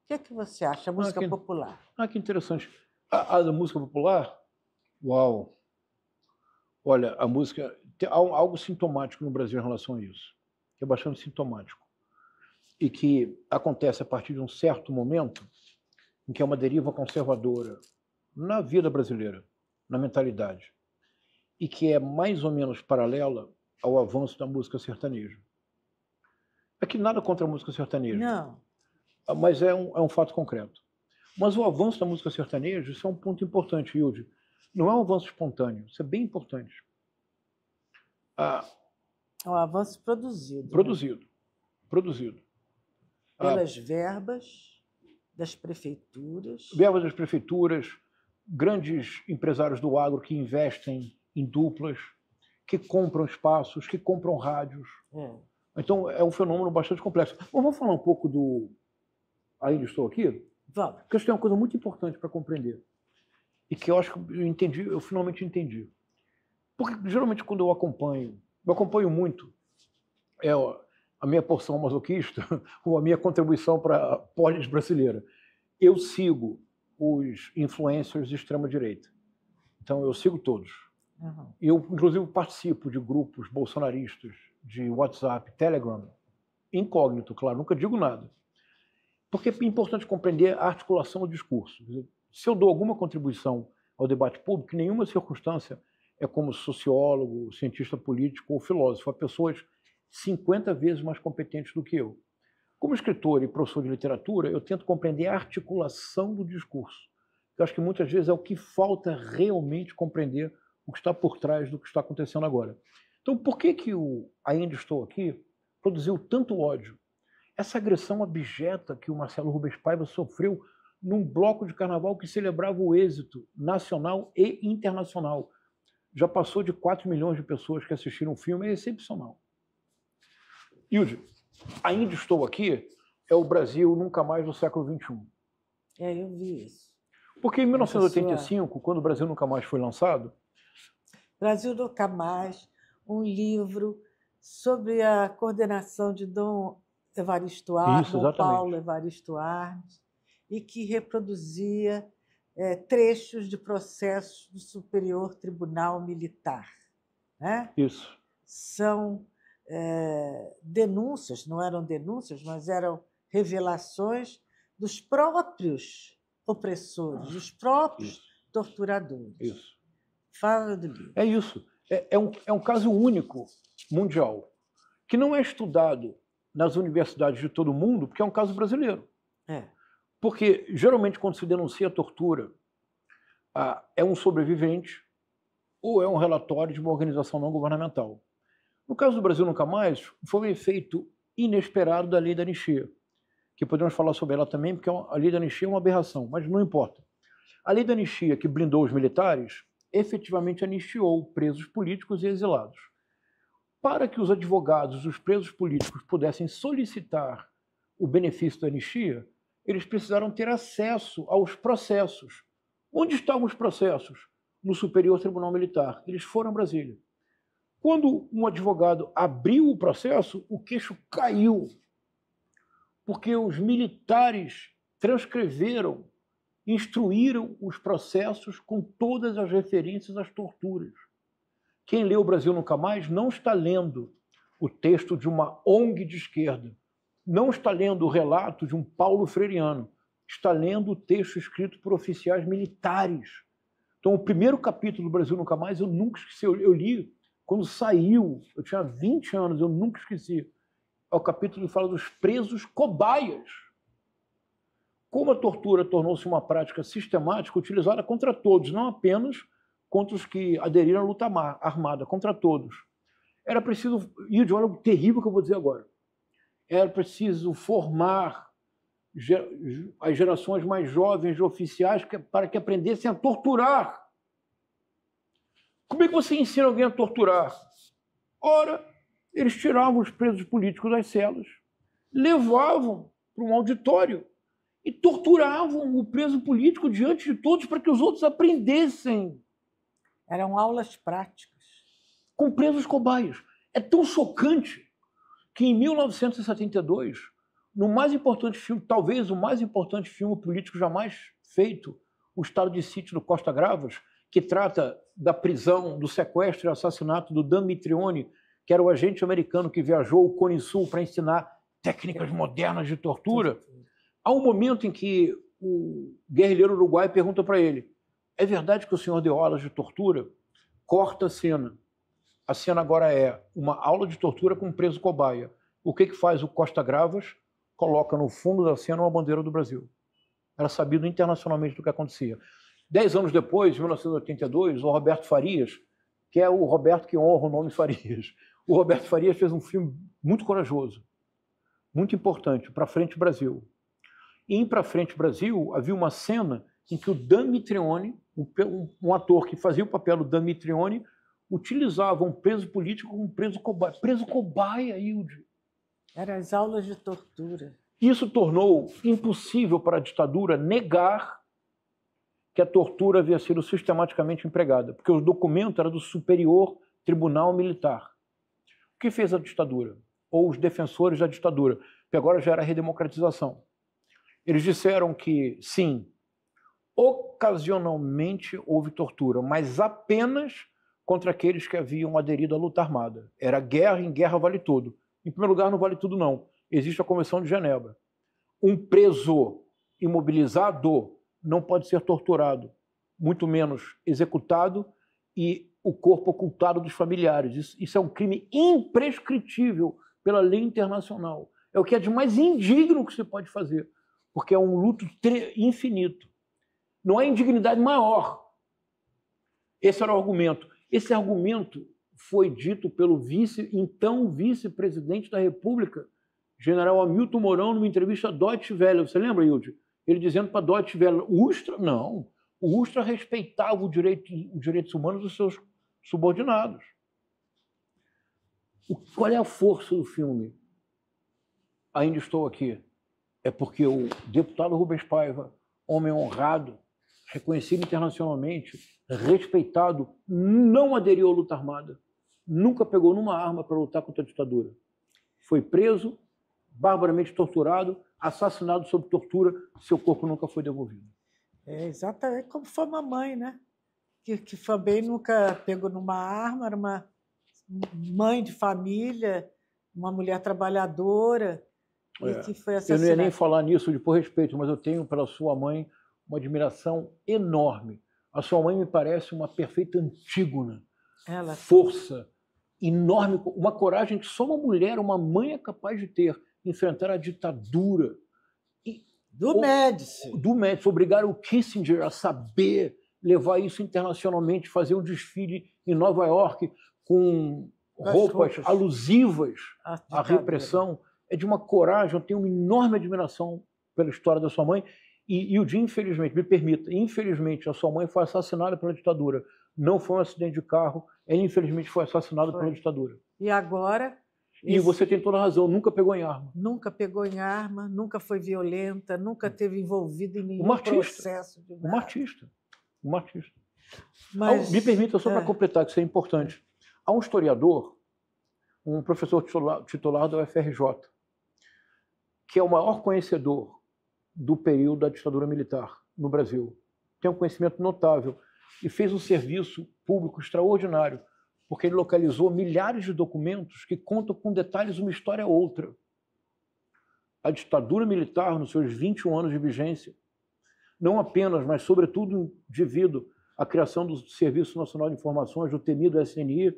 O que você acha? A música popular. Que interessante. A música popular? Uau! Olha, a música... Tem algo sintomático no Brasil em relação a isso, que é bastante sintomático, e que acontece a partir de um certo momento em que é uma deriva conservadora na vida brasileira, na mentalidade, e que é mais ou menos paralela ao avanço da música sertaneja. Aqui nada contra a música sertaneja. Não. Mas é um fato concreto. Mas o avanço da música sertaneja, isso é um ponto importante, Hilde. Não é um avanço espontâneo, isso é bem importante. É um avanço produzido. Produzido. Né? Produzido. Pelas verbas das prefeituras. Verbas das prefeituras, grandes empresários do agro que investem em duplas, que compram espaços, que compram rádios. Então, é um fenômeno bastante complexo. Mas vamos falar um pouco do Ainda Estou Aqui? Vamos. Porque isso tem uma coisa muito importante para compreender. E que eu acho que eu finalmente entendi. Porque, geralmente, quando eu acompanho muito a minha porção masoquista ou a minha contribuição para a polis brasileira. Eu sigo os influencers de extrema-direita. Então, eu sigo todos. Eu, inclusive, participo de grupos bolsonaristas de WhatsApp, Telegram, incógnito, claro, nunca digo nada. Porque é importante compreender a articulação do discurso. Se eu dou alguma contribuição ao debate público, em nenhuma circunstância é como sociólogo, cientista político ou filósofo. Há pessoas 50 vezes mais competentes do que eu. Como escritor e professor de literatura, eu tento compreender a articulação do discurso. Eu acho que muitas vezes é o que falta realmente compreender o que está por trás do que está acontecendo agora. Então, por que o Ainda Estou Aqui produziu tanto ódio? Essa agressão abjeta que o Marcelo Rubens Paiva sofreu num bloco de carnaval que celebrava o êxito nacional e internacional. Já passou de 4 milhões de pessoas que assistiram o filme, é excepcional. Hilde, Ainda Estou Aqui é o Brasil nunca mais do século XXI. Eu vi isso. Porque em 1985, quando o Brasil Nunca Mais foi lançado... Brasil Nunca Mais, um livro sobre a coordenação de Dom Evaristo Arnes, Dom Paulo Evaristo Arnes, e que reproduzia trechos de processos do Superior Tribunal Militar. Né? Isso. São denúncias, não eram denúncias, mas eram revelações dos próprios opressores, dos próprios torturadores. Isso. Fala do livro. É isso. É um caso único, mundial, que não é estudado nas universidades de todo o mundo, porque é um caso brasileiro. Porque, geralmente, quando se denuncia a tortura, é um sobrevivente ou é um relatório de uma organização não governamental. No caso do Brasil Nunca Mais, foi um efeito inesperado da lei da anistia, que podemos falar sobre ela também, porque a lei da anistia é uma aberração, mas não importa. A lei da anistia, que blindou os militares, efetivamente anistiou presos políticos e exilados. Para que os advogados dos presos políticos pudessem solicitar o benefício da anistia, eles precisaram ter acesso aos processos. Onde estavam os processos? No Superior Tribunal Militar. Eles foram a Brasília. Quando um advogado abriu o processo, o queixo caiu, porque os militares transcreveram, instruíram os processos com todas as referências às torturas. Quem lê o Brasil Nunca Mais não está lendo o texto de uma ONG de esquerda, não está lendo o relato de um Paulo Freiriano, está lendo o texto escrito por oficiais militares. Então, o primeiro capítulo do Brasil Nunca Mais eu nunca esqueci, eu li quando saiu, eu tinha 20 anos, eu nunca esqueci. É o capítulo que fala dos presos cobaias. Como a tortura tornou-se uma prática sistemática utilizada contra todos, não apenas contra os que aderiram à luta armada, contra todos. Era preciso, e olha o terrível que eu vou dizer agora, era preciso formar as gerações mais jovens de oficiais para que aprendessem a torturar. Como é que você ensina alguém a torturar? Ora, eles tiravam os presos políticos das celas, levavam para um auditório e torturavam o preso político diante de todos para que os outros aprendessem. Eram aulas práticas. Com presos cobaias. É tão chocante que em 1972, no mais importante filme, talvez o mais importante filme político jamais feito, O Estado de Sítio do Costa Gravas, que trata da prisão, do sequestro e assassinato do Dan Mitrione, que era o agente americano que viajou ao Cone Sul para ensinar técnicas modernas de tortura. Há um momento em que o guerrilheiro uruguaio pergunta para ele: é verdade que o senhor deu aulas de tortura? Corta a cena. A cena agora é uma aula de tortura com um preso cobaia. O que faz o Costa Gravas? Coloca no fundo da cena uma bandeira do Brasil. Era sabido internacionalmente do que acontecia. 10 anos depois, em 1982, o Roberto Farias, que é o Roberto que honra o nome Farias, o Roberto Farias fez um filme muito corajoso, muito importante, Pra Frente Brasil. E em Pra Frente Brasil havia uma cena em que o Dan Mitrione, um ator que fazia o papel do Dan Mitrione, utilizava um preso político como preso cobaia. Preso cobaia, Hilde. Eram as aulas de tortura. Isso tornou impossível para a ditadura negar que a tortura havia sido sistematicamente empregada, porque o documento era do Superior Tribunal Militar. O que fez a ditadura? Ou os defensores da ditadura? Porque agora já era a redemocratização. Eles disseram que, sim, ocasionalmente houve tortura, mas apenas contra aqueles que haviam aderido à luta armada. Era guerra, em guerra vale tudo. Em primeiro lugar, não vale tudo, não. Existe a Convenção de Genebra. Um preso imobilizado não pode ser torturado, muito menos executado e o corpo ocultado dos familiares. Isso é um crime imprescritível pela lei internacional. É o que é de mais indigno que se pode fazer, porque é um luto infinito. Não há indignidade maior. Esse era o argumento. Esse argumento foi dito pelo então vice-presidente da República, general Hamilton Mourão, numa entrevista à Deutsche Welle. Você lembra, Hilde? Ele dizendo para a Deutsche Welle, o Ustra, não. O Ustra respeitava os direitos humanos dos seus subordinados. Qual é a força do filme? Ainda estou aqui. É porque o deputado Rubens Paiva, homem honrado, reconhecido internacionalmente, respeitado, não aderiu à luta armada, nunca pegou numa arma para lutar contra a ditadura. Foi preso, barbaramente torturado, assassinado sob tortura, seu corpo nunca foi devolvido. É exatamente como foi a mamãe, né? Que também nunca pegou numa arma, era uma mãe de família, uma mulher trabalhadora, e que foi assassinada. Eu não ia nem falar nisso por respeito, mas eu tenho pela sua mãe uma admiração enorme. A sua mãe me parece uma perfeita Antígona. Força enorme, uma coragem que só uma mulher, uma mãe é capaz de ter, enfrentar a ditadura. Do Médici. Do Médici, obrigar o Kissinger a saber levar isso internacionalmente, fazer um desfile em Nova York com roupas alusivas à repressão. É de uma coragem, eu tenho uma enorme admiração pela história da sua mãe. E o dia, infelizmente, me permita, infelizmente, a sua mãe foi assassinada pela ditadura. Não foi um acidente de carro, ela infelizmente foi assassinada pela ditadura. E agora? E você tem toda a razão, nunca pegou em arma. Nunca pegou em arma, nunca foi violenta, nunca esteve envolvida em nenhum processo de nada. Um artista. Mas, me permita, só para completar, que isso é importante. Há um historiador, um professor titular da UFRJ, que é o maior conhecedor do período da ditadura militar no Brasil. Tem um conhecimento notável e fez um serviço público extraordinário, porque ele localizou milhares de documentos que contam com detalhes uma história outra. A ditadura militar, nos seus 21 anos de vigência, não apenas, mas sobretudo devido à criação do Serviço Nacional de Informações, do temido SNI,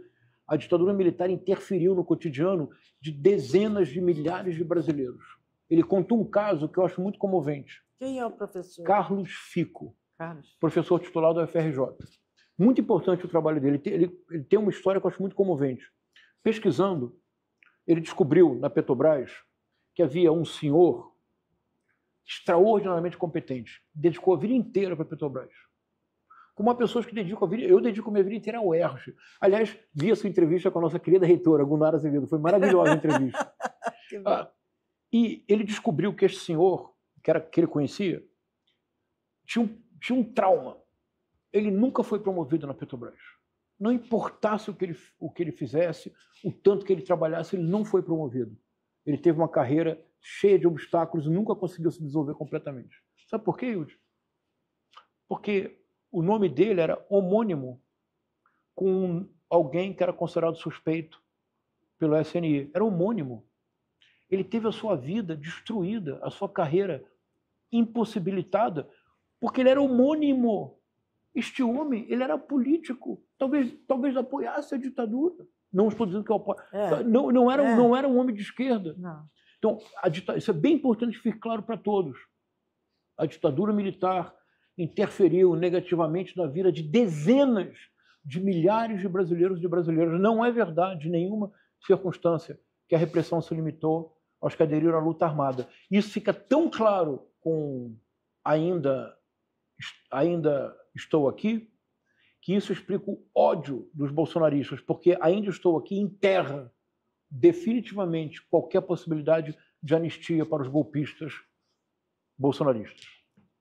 a ditadura militar interferiu no cotidiano de dezenas de milhares de brasileiros. Ele contou um caso que eu acho muito comovente. Quem é o professor? Carlos Fico, professor titular da UFRJ. Muito importante o trabalho dele. Ele tem uma história que eu acho muito comovente. Pesquisando, ele descobriu na Petrobras que havia um senhor extraordinariamente competente, dedicou a vida inteira para a Petrobras. Como há pessoas que dedicam a vida... Eu dedico a minha vida inteira ao UERJ. Aliás, vi a sua entrevista com a nossa querida reitora, Gunara Azevedo. Foi maravilhosa a entrevista. E ele descobriu que este senhor, que ele conhecia, tinha um trauma. Ele nunca foi promovido na Petrobras. Não importasse o que ele fizesse, o tanto que ele trabalhasse, ele não foi promovido. Ele teve uma carreira cheia de obstáculos e nunca conseguiu se desenvolver completamente. Sabe por quê, Hilde? Porque o nome dele era homônimo com alguém que era considerado suspeito pelo SNI. Era homônimo. Ele teve a sua vida destruída, a sua carreira impossibilitada, porque ele era homônimo. Este homem, ele era político, talvez apoiasse a ditadura. Não estou dizendo que eu apoio. Não era um homem de esquerda. Não. Então, isso é bem importante que fique claro para todos. A ditadura militar interferiu negativamente na vida de dezenas de milhares de brasileiros e de brasileiras. Não é verdade, em nenhuma circunstância, que a repressão se limitou aos que aderiram à luta armada. Isso fica tão claro com Ainda Estou Aqui, que isso explica o ódio dos bolsonaristas, porque Ainda Estou Aqui enterra definitivamente qualquer possibilidade de anistia para os golpistas bolsonaristas.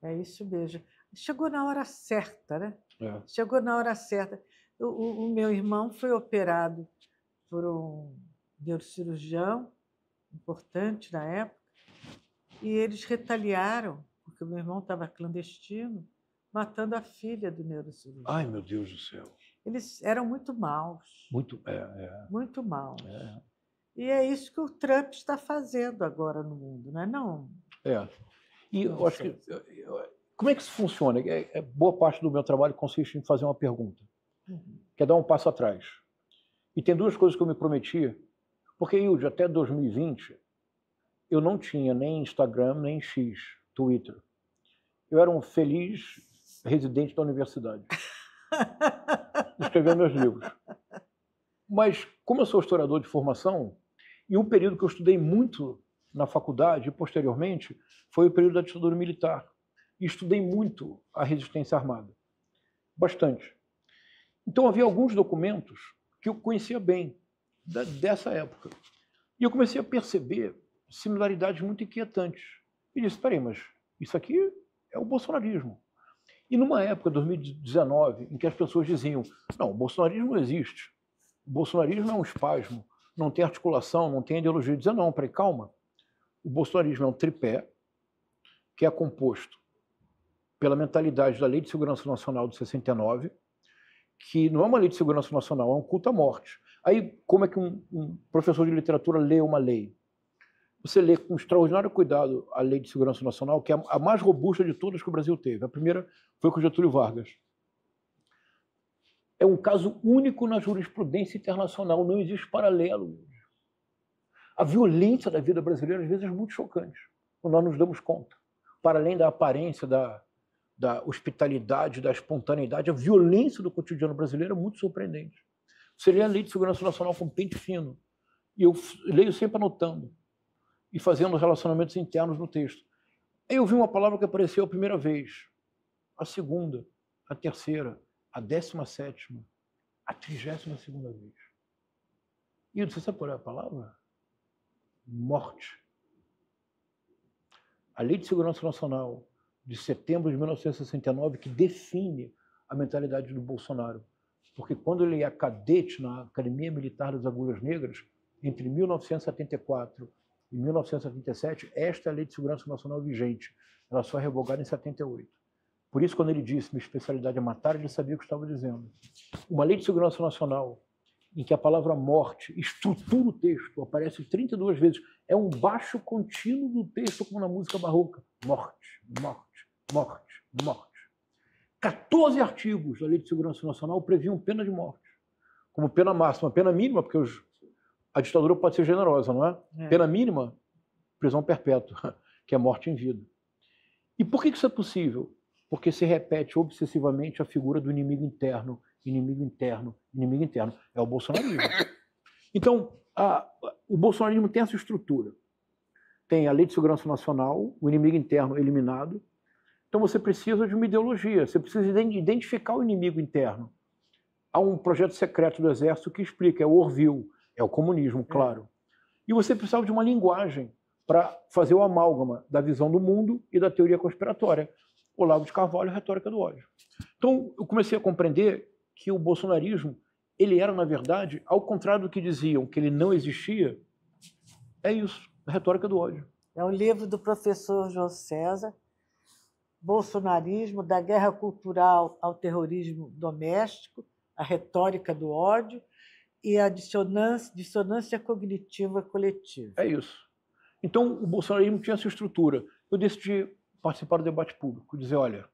É isso mesmo. Chegou na hora certa, né? Chegou na hora certa. O meu irmão foi operado por um neurocirurgião importante na época, e eles retaliaram, porque o meu irmão estava clandestino, matando a filha do neurocirurgião. Ai, meu Deus do céu. Eles eram muito maus. Muito, muito maus. E é isso que o Trump está fazendo agora no mundo, não é? Não. E eu acho que... Como é que isso funciona? Boa parte do meu trabalho consiste em fazer uma pergunta, que é dar um passo atrás. E tem duas coisas que eu me prometi, porque, Hilde, até 2020, eu não tinha nem Instagram, nem X, Twitter. Eu era um feliz residente da universidade. Escrevendo meus livros. Mas, como eu sou historiador de formação, e um período que eu estudei muito na faculdade e posteriormente foi o período da ditadura militar. E estudei muito a resistência armada. Bastante. Então havia alguns documentos que eu conhecia bem dessa época. E eu comecei a perceber similaridades muito inquietantes. E disse, peraí, mas isso aqui é o bolsonarismo. E numa época, 2019, em que as pessoas diziam, não, o bolsonarismo não existe. O bolsonarismo é um espasmo, não tem articulação, não tem ideologia. Dizia, não, peraí, calma. O bolsonarismo é um tripé que é composto pela mentalidade da Lei de Segurança Nacional de 69, que não é uma lei de segurança nacional, é um culto à morte. Aí, como é que um professor de literatura lê uma lei? Você lê com extraordinário cuidado a Lei de Segurança Nacional, que é a mais robusta de todas que o Brasil teve. A primeira foi com Getúlio Vargas. É um caso único na jurisprudência internacional, não existe paralelo. A violência da vida brasileira, às vezes, é muito chocante, quando nós nos damos conta. Para além da aparência, da hospitalidade, da espontaneidade, a violência do cotidiano brasileiro é muito surpreendente. Você lê a Lei de Segurança Nacional com pente fino, e eu leio sempre anotando, e fazendo relacionamentos internos no texto. Aí eu vi uma palavra que apareceu a primeira vez, a segunda, a terceira, a 17ª, a 32ª vez. E eu disse, sabe qual é a palavra? Morte. A Lei de Segurança Nacional de setembro de 1969 que define a mentalidade do Bolsonaro. Porque quando ele é cadete na Academia Militar das Agulhas Negras, entre 1974 e 1977, esta é a Lei de Segurança Nacional vigente. Ela só é revogada em 78. Por isso, quando ele disse minha especialidade é matar, ele sabia o que estava dizendo. Uma Lei de Segurança Nacional em que a palavra morte estrutura o texto, aparece 32 vezes. É um baixo contínuo do texto, como na música barroca. Morte, morte, morte, morte. 14 artigos da Lei de Segurança Nacional previam pena de morte, como pena máxima, pena mínima, porque a ditadura pode ser generosa, não é? Pena mínima, prisão perpétua, que é morte em vida. E por que isso é possível? Porque se repete obsessivamente a figura do inimigo interno, inimigo interno, inimigo interno. É o bolsonarismo. Então, o bolsonarismo tem essa estrutura. Tem a Lei de Segurança Nacional, o inimigo interno eliminado. Então você precisa de uma ideologia, você precisa identificar o inimigo interno. Há um projeto secreto do Exército que explica, é o Orville, é o comunismo, claro. E você precisava de uma linguagem para fazer o amálgama da visão do mundo e da teoria conspiratória. Olavo de Carvalho, Retórica do Ódio. Então, eu comecei a compreender que o bolsonarismo, ele era, na verdade, ao contrário do que diziam, que ele não existia, é isso, a Retórica do Ódio. É o livro do professor João César, Bolsonarismo, da guerra cultural ao terrorismo doméstico, a retórica do ódio e a dissonância cognitiva coletiva. É isso. Então, o bolsonarismo tinha essa estrutura. Eu decidi participar do debate público, dizer, olha,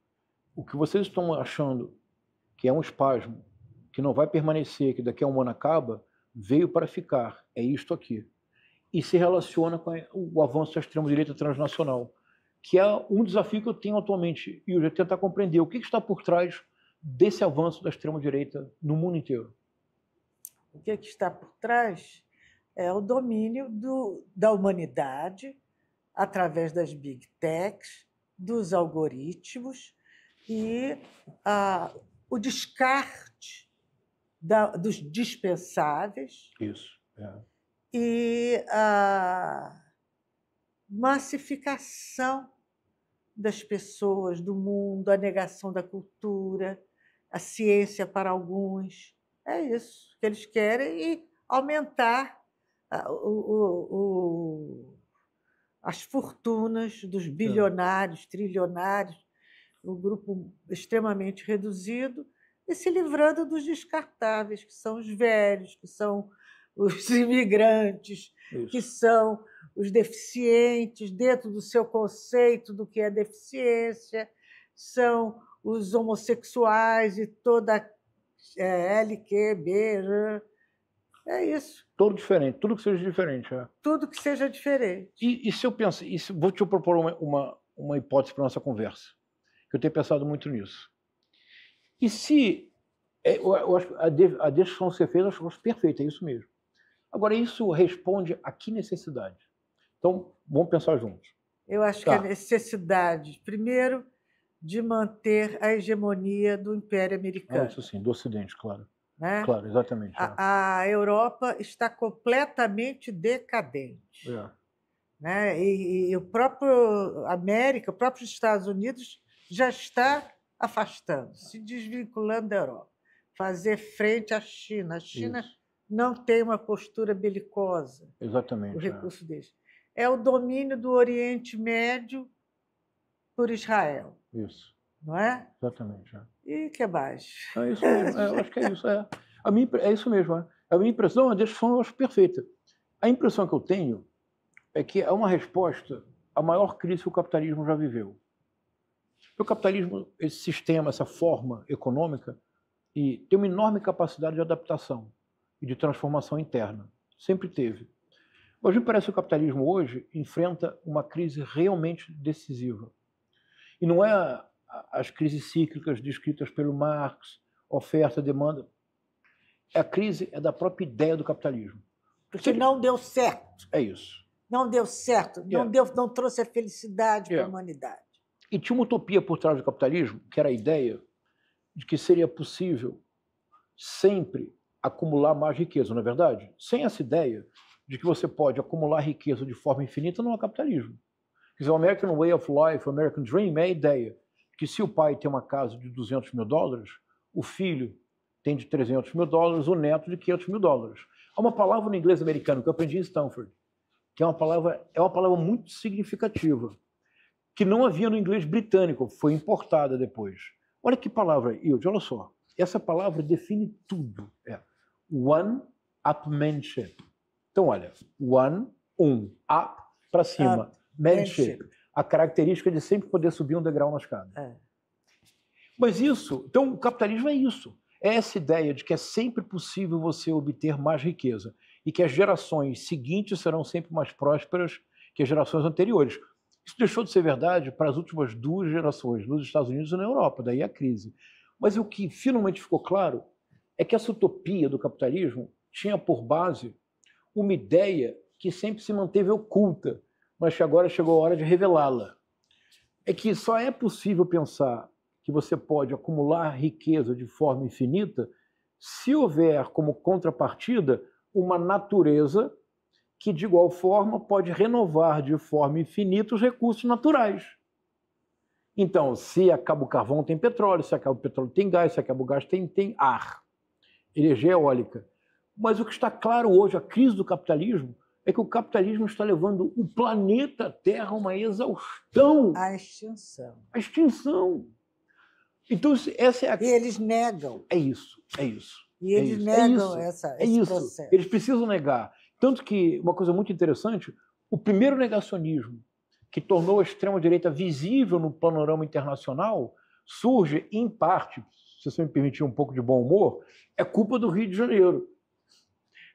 o que vocês estão achando que é um espasmo, que não vai permanecer, que daqui a um ano acaba, veio para ficar, é isto aqui. E se relaciona com o avanço da extrema-direita transnacional, que é um desafio que eu tenho atualmente, e eu já tentar compreender o que está por trás desse avanço da extrema-direita no mundo inteiro. O que está por trás é o domínio da humanidade através das big techs, dos algoritmos e o descarte dos dispensáveis. Isso. E a massificação das pessoas, do mundo, a negação da cultura, a ciência para alguns. É isso que eles querem, e aumentar as fortunas dos bilionários, trilionários, um grupo extremamente reduzido, e se livrando dos descartáveis, que são os velhos, que são os imigrantes, Isso. que são os deficientes dentro do seu conceito do que é deficiência, são os homossexuais e toda LQB. É isso. Tudo diferente, tudo que seja diferente. Tudo que seja diferente. E se eu penso, vou te propor uma hipótese para a nossa conversa, que eu tenho pensado muito nisso. E se, eu acho que a descrição que você fez, eu acho perfeita, é isso mesmo. Agora, isso responde a que necessidade? Então, vamos pensar juntos. Eu acho que a necessidade, primeiro, de manter a hegemonia do Império Americano. Isso sim, do Ocidente, claro. Né? Claro, exatamente. A Europa está completamente decadente. Né? E o próprio América, o próprio Estados Unidos já está afastando, se desvinculando da Europa. Fazer frente à China. A China não tem uma postura belicosa. Exatamente. O recurso deles. É o domínio do Oriente Médio por Israel. Isso. Não é? Exatamente. E o que mais? É isso mesmo. Eu acho que é isso. É isso mesmo. A minha impressão, a descrição eu acho perfeita. A impressão que eu tenho é que é uma resposta à maior crise que o capitalismo já viveu. O capitalismo, esse sistema, essa forma econômica, tem uma enorme capacidade de adaptação e de transformação interna. Sempre teve. Mas me parece que o capitalismo hoje enfrenta uma crise realmente decisiva. E não é as crises cíclicas descritas pelo Marx, oferta, demanda. A crise é da própria ideia do capitalismo. Porque não deu certo. É isso. Não deu certo, não trouxe a felicidade para a humanidade. E tinha uma utopia por trás do capitalismo, que era a ideia de que seria possível sempre acumular mais riqueza, não é verdade? Sem essa ideia de que você pode acumular riqueza de forma infinita, não é capitalismo. Quer dizer, o American Way of Life, o American Dream, é a ideia que se o pai tem uma casa de $200 mil, o filho tem de $300 mil, o neto de $500 mil. Há uma palavra no inglês americano que eu aprendi em Stanford, que é uma palavra muito significativa, que não havia no inglês britânico, foi importada depois. Olha que palavra, Hilde, olha só. Essa palavra define tudo. One-upmanship. Então, olha, up para cima, manship. A característica de sempre poder subir um degrau na escada. Mas isso, então o capitalismo é isso. É essa ideia de que é sempre possível você obter mais riqueza e que as gerações seguintes serão sempre mais prósperas que as gerações anteriores. Isso deixou de ser verdade para as últimas 2 gerações, nos Estados Unidos e na Europa, daí a crise. Mas o que finalmente ficou claro é que essa utopia do capitalismo tinha por base uma ideia que sempre se manteve oculta, mas que agora chegou a hora de revelá-la. É que só é possível pensar que você pode acumular riqueza de forma infinita se houver como contrapartida uma natureza que, de igual forma, pode renovar de forma infinita os recursos naturais. Então, se acaba o carvão, tem petróleo, se acaba o petróleo, tem gás, se acaba o gás, tem ar, energia eólica. Mas o que está claro hoje, a crise do capitalismo, é que o capitalismo está levando o planeta Terra a uma exaustão. A extinção. A extinção. Então, essa é a... E eles negam. É isso. E eles negam esse processo. Eles precisam negar. Tanto que, uma coisa muito interessante, o primeiro negacionismo que tornou a extrema-direita visível no panorama internacional surge, em parte, se você me permitir um pouco de bom humor, é culpa do Rio de Janeiro.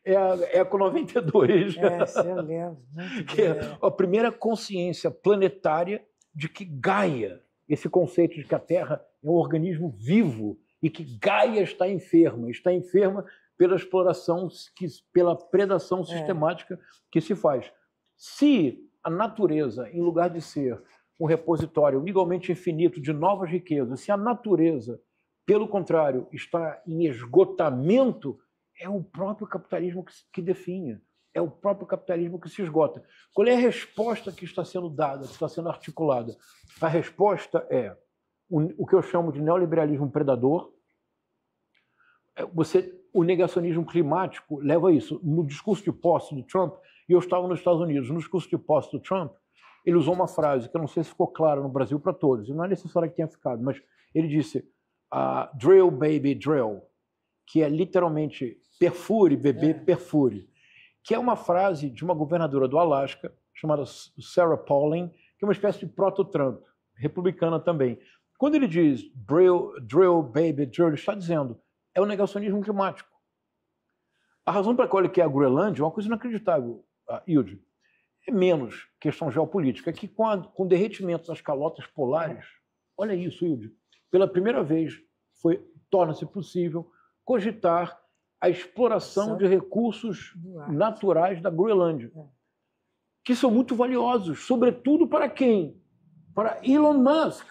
É a com 92. Eu lembro. Que é a primeira consciência planetária de que Gaia, esse conceito de que a Terra é um organismo vivo e que Gaia está enferma pela exploração, pela predação sistemática que se faz. Se a natureza, em lugar de ser um repositório igualmente infinito de novas riquezas, se a natureza, pelo contrário, está em esgotamento, é o próprio capitalismo que definha, é o próprio capitalismo que se esgota. Qual é a resposta que está sendo dada, que está sendo articulada? A resposta é o que eu chamo de neoliberalismo predador. O negacionismo climático leva a isso. No discurso de posse do Trump, e eu estava nos Estados Unidos, no discurso de posse do Trump, ele usou uma frase que eu não sei se ficou clara no Brasil para todos, e não é necessário que tenha ficado, mas ele disse: a Drill Baby Drill, que é literalmente perfure, bebê, perfure, que é uma frase de uma governadora do Alasca, chamada Sarah Palin, que é uma espécie de proto-Trump, republicana também. Quando ele diz drill, baby, drill, ele está dizendo é o negacionismo climático. A razão pela qual ele quer a Groenlândia é uma coisa inacreditável, Hilde. É menos questão geopolítica, é que com o derretimento das calotas polares, olha isso, Hilde, pela primeira vez torna-se possível cogitar a exploração de recursos naturais da Groenlândia, que são muito valiosos, sobretudo para quem? Para Elon Musk,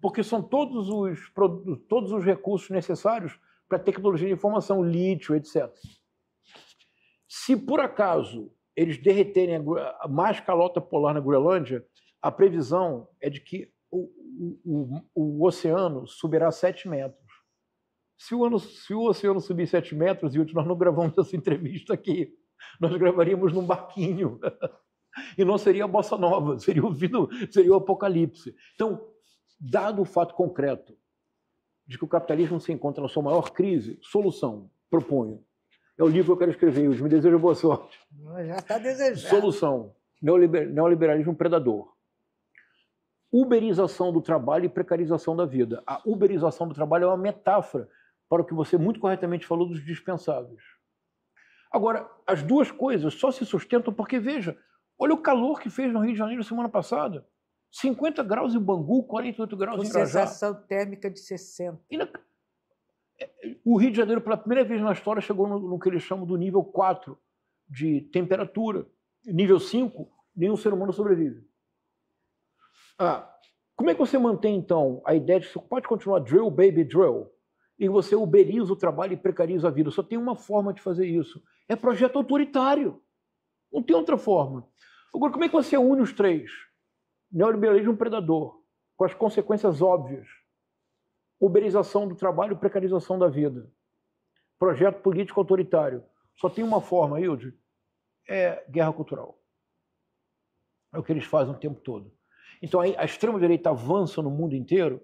porque são todos os recursos necessários para a tecnologia de informação, lítio, etc. Se por acaso eles derreterem mais calota polar na Groenlândia, a previsão é de que o oceano subirá 7 metros. Se o oceano subir 7 metros, e nós não gravamos essa entrevista aqui, nós gravaríamos num barquinho. E não seria a bossa nova, seria o apocalipse. Então, dado o fato concreto de que o capitalismo se encontra na sua maior crise, solução, proponho. É o livro que eu quero escrever, me desejo boa sorte. Já está desejando. Solução, neoliberalismo predador. Uberização do trabalho e precarização da vida. A uberização do trabalho é uma metáfora para o que você muito corretamente falou dos dispensáveis. Agora, as duas coisas só se sustentam porque, veja, olha o calor que fez no Rio de Janeiro semana passada. 50 graus em Bangu, 48 graus em Irajá. Sensação térmica de 60. O Rio de Janeiro, pela primeira vez na história, chegou no que eles chamam do nível 4 de temperatura. Nível 5, nenhum ser humano sobrevive. Como é que você mantém, então, a ideia de que você pode continuar drill, baby, drill, e você uberiza o trabalho e precariza a vida? Só tem uma forma de fazer isso. É projeto autoritário. Não tem outra forma. Agora, como é que você une os três? Neoliberalismo predador, com as consequências óbvias. Uberização do trabalho e precarização da vida. Projeto político autoritário. Só tem uma forma, Hilde, é guerra cultural. É o que eles fazem o tempo todo. Então a extrema-direita avança no mundo inteiro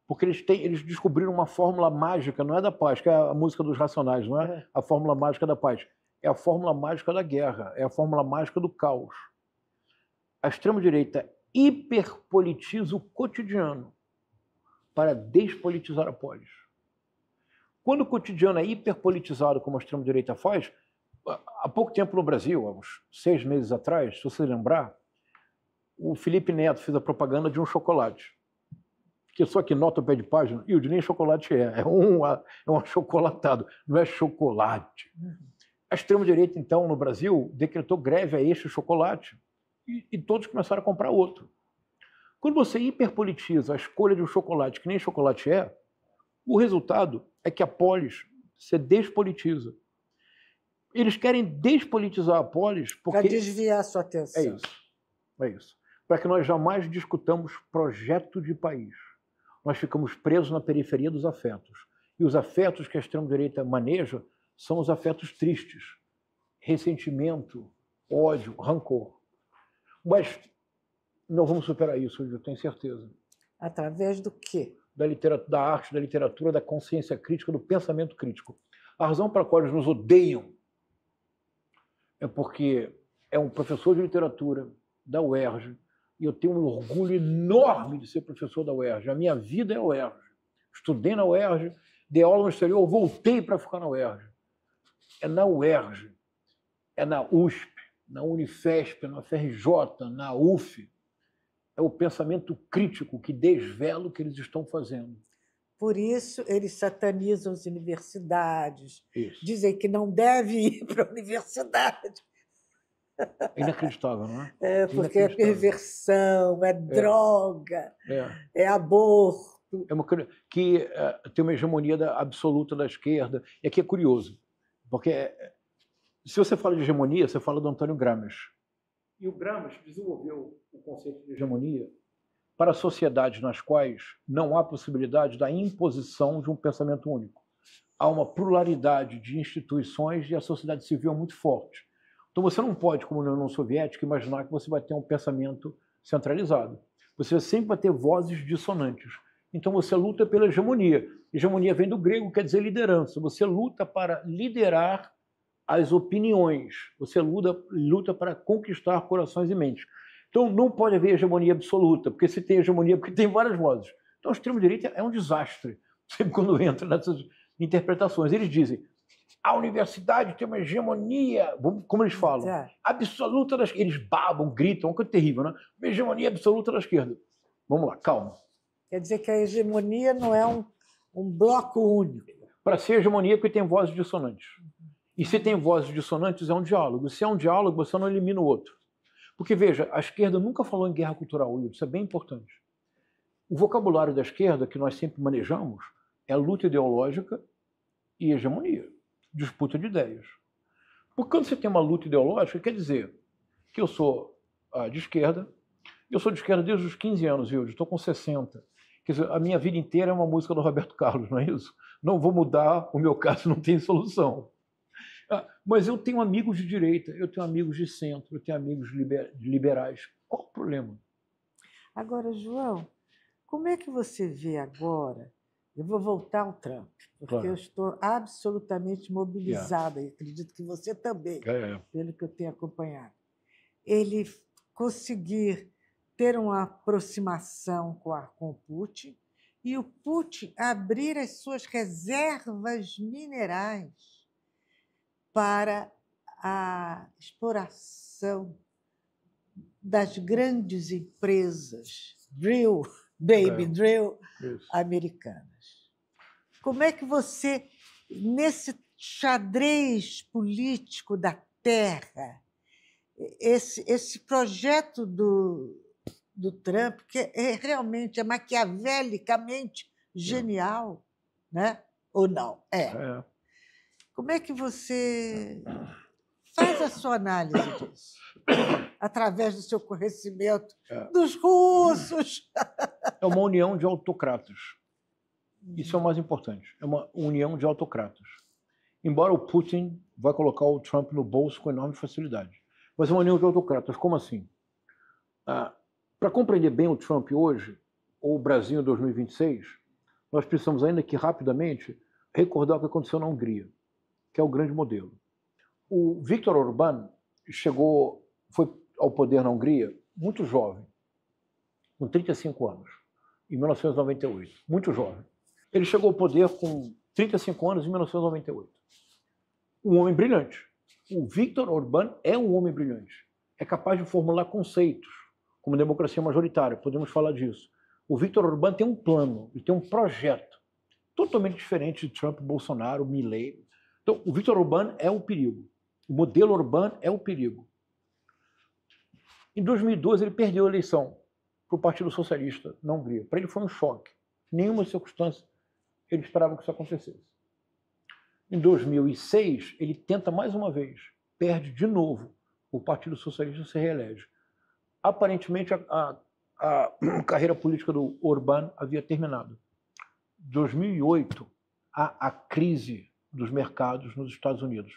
porque eles descobriram uma fórmula mágica, não é da paz, que é a música dos Racionais, não é a fórmula mágica da paz. É a fórmula mágica da guerra, é a fórmula mágica do caos. A extrema-direita hiperpolitiza o cotidiano para despolitizar a polis. Quando o cotidiano é hiperpolitizado, como a extrema-direita faz, há pouco tempo no Brasil, há uns 6 meses atrás, se você lembrar, o Felipe Neto fez a propaganda de um chocolate. Que só que nota o pé de página, e nem chocolate é um achocolatado, não é chocolate. A extrema-direita, então, no Brasil, decretou greve a este chocolate e todos começaram a comprar outro. Quando você hiperpolitiza a escolha de um chocolate que nem chocolate o resultado é que a polis se despolitiza. Eles querem despolitizar a polis porque... Para desviar a sua atenção. É isso. Para que nós jamais discutamos projeto de país. Nós ficamos presos na periferia dos afetos. E os afetos que a extrema-direita maneja são os afetos tristes. Ressentimento, ódio, rancor. Mas não vamos superar isso, eu tenho certeza. Através do quê? Da arte, da literatura, da consciência crítica, do pensamento crítico. A razão pela qual eles nos odeiam é porque é um professor de literatura da UERJ, e eu tenho um orgulho enorme de ser professor da UERJ. A minha vida é a UERJ. Estudei na UERJ, dei aula no exterior, voltei para ficar na UERJ. É na UERJ, é na USP, na Unifesp, na FRJ, na UF. É o pensamento crítico que desvela o que eles estão fazendo. Por isso, eles satanizam as universidades, isso. Dizem que não deve ir para a universidade. É inacreditável, não é? É, porque é perversão, é droga, é aborto. Que tem uma hegemonia absoluta da esquerda. E aqui é curioso, porque se você fala de hegemonia, você fala do Antônio Gramsci. E o Gramsci desenvolveu o conceito de hegemonia para sociedades nas quais não há possibilidade da imposição de um pensamento único. Há uma pluralidade de instituições e a sociedade civil é muito forte. Então você não pode, como na União Soviética, imaginar que você vai ter um pensamento centralizado. Você sempre vai ter vozes dissonantes. Então você luta pela hegemonia. Hegemonia vem do grego, quer dizer liderança. Você luta para liderar as opiniões. Você luta para conquistar corações e mentes. Então não pode haver hegemonia absoluta, porque se tem hegemonia, porque tem várias vozes. Então a extrema-direita é um desastre, sempre quando entra nessas interpretações. Eles dizem, a universidade tem uma hegemonia, como eles falam, absoluta da esquerda. Eles babam, gritam, é uma coisa terrível, né? Uma hegemonia absoluta da esquerda. Vamos lá, calma. Quer dizer que a hegemonia não é um bloco único. Para ser hegemonia, porque tem vozes dissonantes. E se tem vozes dissonantes, é um diálogo. Se é um diálogo, você não elimina o outro. Porque, veja, a esquerda nunca falou em guerra cultural, isso é bem importante. O vocabulário da esquerda, que nós sempre manejamos, é luta ideológica e hegemonia, disputa de ideias. Porque quando você tem uma luta ideológica, quer dizer que eu sou de esquerda, eu sou de esquerda desde os 15 anos, viu? Estou com 60. Quer dizer, a minha vida inteira é uma música do Roberto Carlos, não é isso? Não vou mudar, o meu caso não tem solução. Mas eu tenho amigos de direita, eu tenho amigos de centro, eu tenho amigos liberais. Qual o problema? Agora, João, como é que você vê agora? Eu vou voltar ao Trump, porque eu estou absolutamente mobilizada, e acredito que você também, pelo que eu tenho acompanhado. Ele conseguir ter uma aproximação com o Putin e o Putin abrir as suas reservas minerais para a exploração das grandes empresas drill americanas. Como é que você, nesse xadrez político da terra, esse projeto do Trump, que realmente é maquiavelicamente genial, né? Ou não? Como é que você faz a sua análise disso? Através do seu conhecimento dos russos. É uma união de autocratas. Isso é o mais importante. É uma união de autocratas. Embora o Putin vai colocar o Trump no bolso com enorme facilidade. Mas é uma união de autocratas. Como assim? Para compreender bem o Trump hoje, ou o Brasil em 2026, nós precisamos ainda que rapidamente recordar o que aconteceu na Hungria, que é o grande modelo. O Viktor Orbán foi ao poder na Hungria muito jovem, com 35 anos, em 1998. Muito jovem. Ele chegou ao poder com 35 anos em 1998. Um homem brilhante. O Viktor Orbán é um homem brilhante. É capaz de formular conceitos, como democracia majoritária, podemos falar disso. O Viktor Orbán tem um plano, ele tem um projeto, totalmente diferente de Trump, Bolsonaro, Milley. Então, o Viktor Orbán é o perigo. O modelo Orbán é o perigo. Em 2012, ele perdeu a eleição para o Partido Socialista na Hungria. Para ele foi um choque. Nenhuma circunstância ele esperava que isso acontecesse. Em 2006, ele tenta mais uma vez, perde de novo, o Partido Socialista se reelege. Aparentemente, a carreira política do Orbán havia terminado. Em 2008, a crise dos mercados nos Estados Unidos,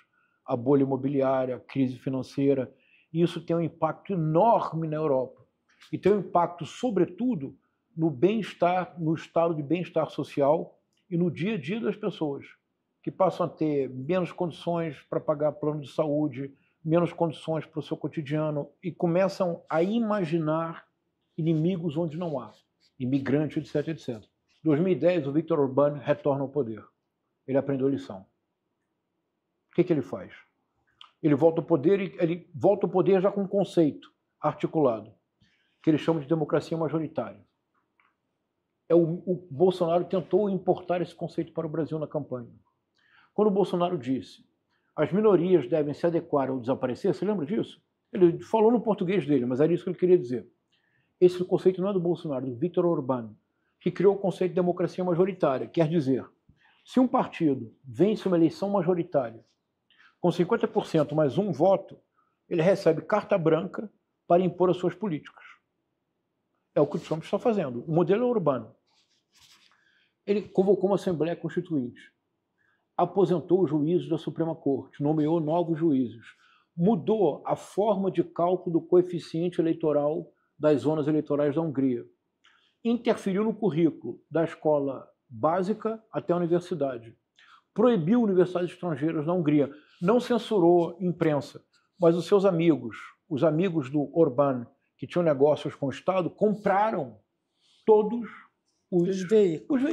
a bolha imobiliária, a crise financeira, e isso tem um impacto enorme na Europa. E tem um impacto, sobretudo, no bem-estar, no estado de bem-estar social e no dia a dia das pessoas, que passam a ter menos condições para pagar plano de saúde, menos condições para o seu cotidiano e começam a imaginar inimigos onde não há, imigrantes, etc, etc. Em 2010, o Viktor Orbán retorna ao poder. Ele aprendeu a lição. O que ele faz? Ele volta ao poder já com um conceito articulado, que ele chama de democracia majoritária. O Bolsonaro tentou importar esse conceito para o Brasil na campanha. Quando o Bolsonaro disse as minorias devem se adequar ou desaparecer, você lembra disso? Ele falou no português dele, mas era isso que ele queria dizer. Esse conceito não é do Bolsonaro, é do Viktor Orbán, que criou o conceito de democracia majoritária. Quer dizer, se um partido vence uma eleição majoritária com 50% mais um voto, ele recebe carta branca para impor as suas políticas. É o que o Trump está fazendo. O modelo é urbano. Ele convocou uma Assembleia Constituinte, aposentou os juízes da Suprema Corte, nomeou novos juízes, mudou a forma de cálculo do coeficiente eleitoral das zonas eleitorais da Hungria. interferiu no currículo da escola básica até a universidade. Proibiu universidades estrangeiras na Hungria. Não censurou imprensa, mas os seus amigos, os amigos do Orbán, que tinham negócios com o Estado, compraram todos os veículos.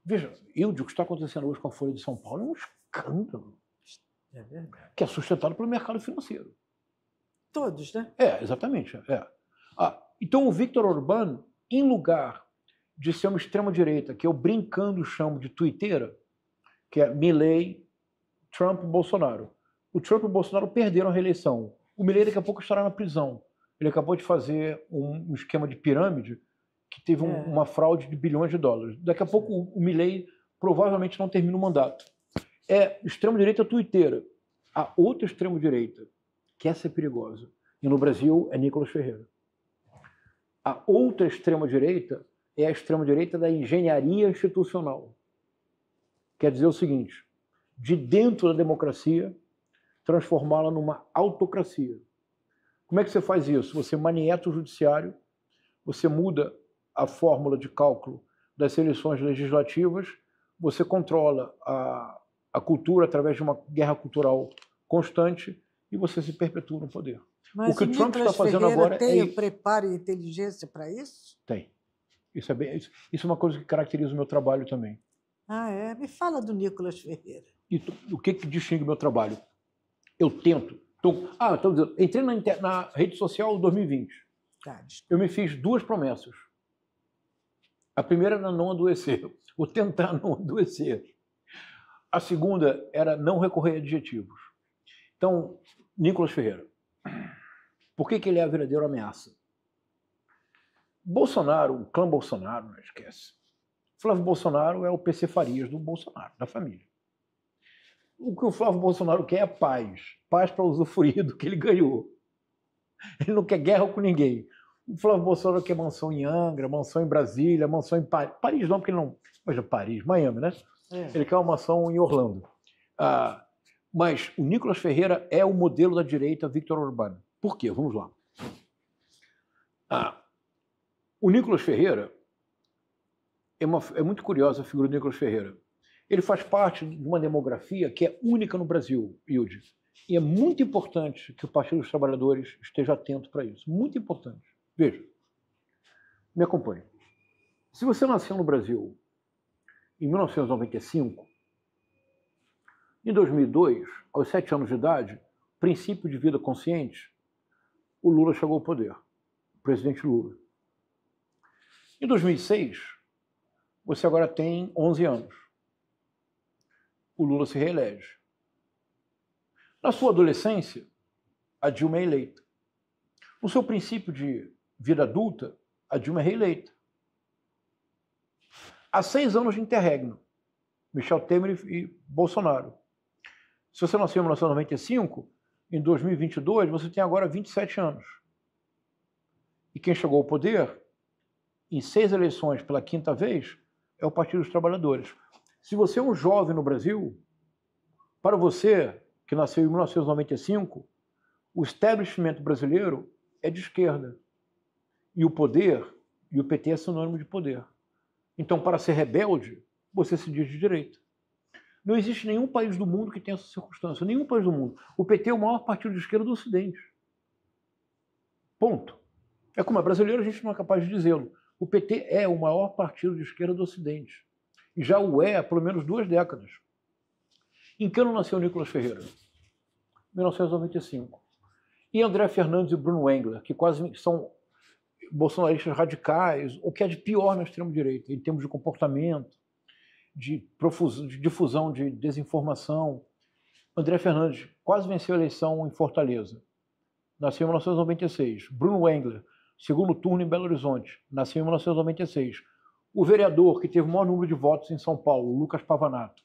Veja, eu digo, o que está acontecendo hoje com a Folha de São Paulo é um escândalo. É verdade. Que é sustentado pelo mercado financeiro. Todos, né? Exatamente. Então o Viktor Orbán, em lugar de ser uma extrema-direita, que eu brincando chamo de tuiteira, que é Milei, Trump e Bolsonaro. O Trump e o Bolsonaro perderam a reeleição. O Milei daqui a pouco estará na prisão. Ele acabou de fazer um esquema de pirâmide que teve uma fraude de bilhões de dólares. Daqui a pouco o Milei provavelmente não termina o mandato. É extrema-direita tuiteira. A outra extrema-direita, que essa é perigosa, e no Brasil é Nicolas Ferreira. A outra extrema-direita é a extrema-direita da engenharia institucional. Quer dizer o seguinte, de dentro da democracia, transformá-la numa autocracia. Como é que você faz isso? Você manieta o judiciário, você muda a fórmula de cálculo das eleições legislativas, você controla a cultura através de uma guerra cultural constante e você se perpetua no poder. Mas o que o Trump está fazendo agora tem o preparo e inteligência para isso? Tem. Isso é uma coisa que caracteriza o meu trabalho também. Me fala do Nicolas Ferreira. E o que distingue o meu trabalho? Eu tento. Estou dizendo, entrei na rede social em 2020. Eu me fiz 2 promessas. A primeira era não adoecer, ou tentar não adoecer. A segunda era não recorrer a adjetivos. Então, Nicolas Ferreira, por que ele é a verdadeira ameaça? Bolsonaro, o clã Bolsonaro, não esquece. Flávio Bolsonaro é o PC Farias do Bolsonaro, da família. O que o Flávio Bolsonaro quer é paz. Paz para usufruir do que ele ganhou. Ele não quer guerra com ninguém. O Flávio Bolsonaro quer mansão em Angra, mansão em Brasília, mansão em Paris. Paris não, porque ele não... Mas é Paris, Miami, né? Ele quer uma mansão em Orlando. Mas o Nicolas Ferreira é o modelo da direita Viktor Orbán. Por quê? Vamos lá. O Nicolas Ferreira é muito curiosa a figura do Nicolas Ferreira. Ele faz parte de uma demografia que é única no Brasil, Hilde. E é muito importante que o Partido dos Trabalhadores esteja atento para isso. Muito importante. Veja, me acompanhe. Se você nasceu no Brasil em 1995, em 2002, aos 7 anos de idade, princípio de vida consciente, o Lula chegou ao poder, o presidente Lula. Em 2006, você agora tem 11 anos. O Lula se reelege. Na sua adolescência, a Dilma é eleita. No seu princípio de vida adulta, a Dilma é reeleita. Há 6 anos de interregno, Michel Temer e Bolsonaro. Se você nasceu em 1995, em 2022, você tem agora 27 anos. E quem chegou ao poder, em 6 eleições pela 5ª vez, é o Partido dos Trabalhadores. Se você é um jovem no Brasil, para você, que nasceu em 1995, o establishment brasileiro é de esquerda. E o poder, e o PT é sinônimo de poder. Então, para ser rebelde, você se diz de direita. Não existe nenhum país do mundo que tenha essa circunstância. Nenhum país do mundo. O PT é o maior partido de esquerda do Ocidente. Ponto. É como é brasileiro, a gente não é capaz de dizê-lo. O PT é o maior partido de esquerda do Ocidente. E já o é há pelo menos 2 décadas. Em que ano nasceu Nicolas Ferreira? 1995. E André Fernandes e Bruno Engler, que quase são bolsonaristas radicais, o que é de pior na extrema-direita, em termos de comportamento, de difusão de desinformação. André Fernandes quase venceu a eleição em Fortaleza. Nasceu em 1996. Bruno Engler, segundo turno em Belo Horizonte. Nasceu em 1996. O vereador que teve o maior número de votos em São Paulo, Lucas Pavanato,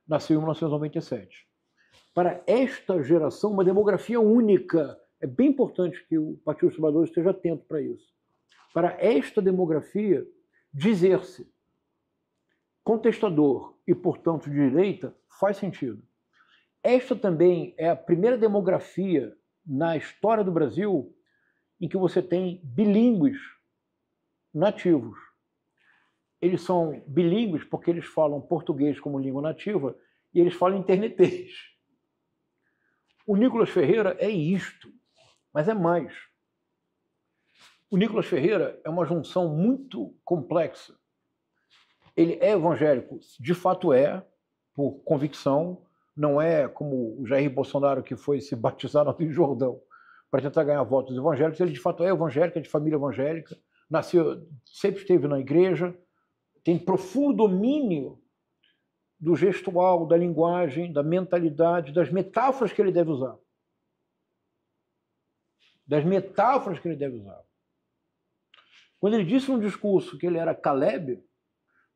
nasceu em 1997. Para esta geração, uma demografia única. É bem importante que o Partido dos Trabalhadores esteja atento para isso. Para esta demografia, dizer-se contestador e, portanto, de direita, faz sentido. Esta também é a primeira demografia na história do Brasil em que você tem bilíngues nativos. Eles são bilíngues porque eles falam português como língua nativa e eles falam internetês. O Nicolas Ferreira é isto, mas é mais. O Nicolas Ferreira é uma junção muito complexa. Ele é evangélico, de fato é, por convicção, não é como o Jair Bolsonaro, que foi se batizar no Rio Jordão para tentar ganhar votos evangélicos. Ele de fato é evangélico, é de família evangélica, nasceu, sempre esteve na igreja, tem profundo domínio do gestual, da linguagem, da mentalidade, das metáforas que ele deve usar. Das metáforas que ele deve usar. Quando ele disse num discurso que ele era Caleb,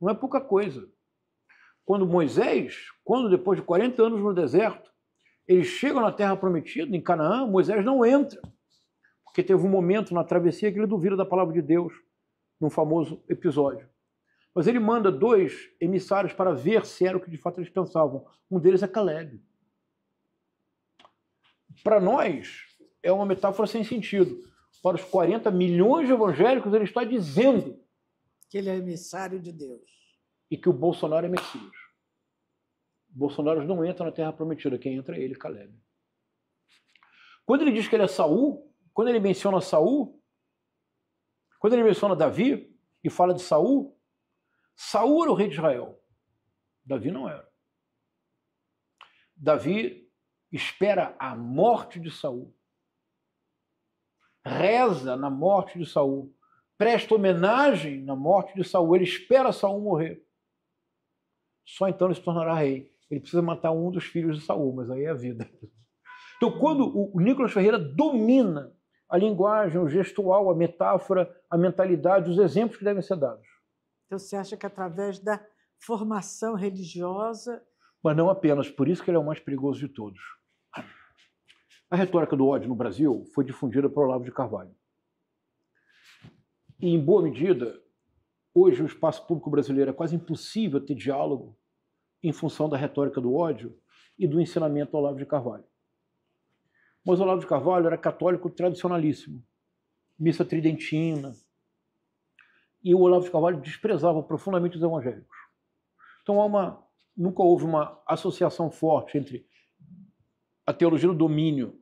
não é pouca coisa. Quando Moisés, depois de 40 anos no deserto, eles chegam na Terra Prometida, em Canaã, Moisés não entra, porque teve um momento na travessia que ele duvida da palavra de Deus, num famoso episódio. Mas ele manda 2 emissários para ver se era o que de fato eles pensavam. Um deles é Caleb. Para nós, é uma metáfora sem sentido. Para os 40 milhões de evangélicos, ele está dizendo que ele é emissário de Deus. E que o Bolsonaro é Messias. Bolsonaro não entra na Terra Prometida, quem entra é ele, Caleb. Quando ele diz que ele é Saul, quando ele menciona Saul, quando ele menciona Davi e fala de Saul, Saul era o rei de Israel. Davi não era. Davi espera a morte de Saul. Reza na morte de Saul. Presta homenagem na morte de Saul. Ele espera Saul morrer. Só então ele se tornará rei. Ele precisa matar um dos filhos de Saul, mas aí é a vida. Então, quando o Nicolas Ferreira domina a linguagem, o gestual, a metáfora, a mentalidade, os exemplos que devem ser dados. Então, você acha que através da formação religiosa... Mas não apenas, por isso que ele é o mais perigoso de todos. A retórica do ódio no Brasil foi difundida por Olavo de Carvalho. E, em boa medida, hoje o espaço público brasileiro é quase impossível ter diálogo em função da retórica do ódio e do ensinamento do Olavo de Carvalho. Mas o Olavo de Carvalho era católico tradicionalíssimo, missa tridentina, e o Olavo de Carvalho desprezava profundamente os evangélicos. Então nunca houve uma associação forte entre a teologia do domínio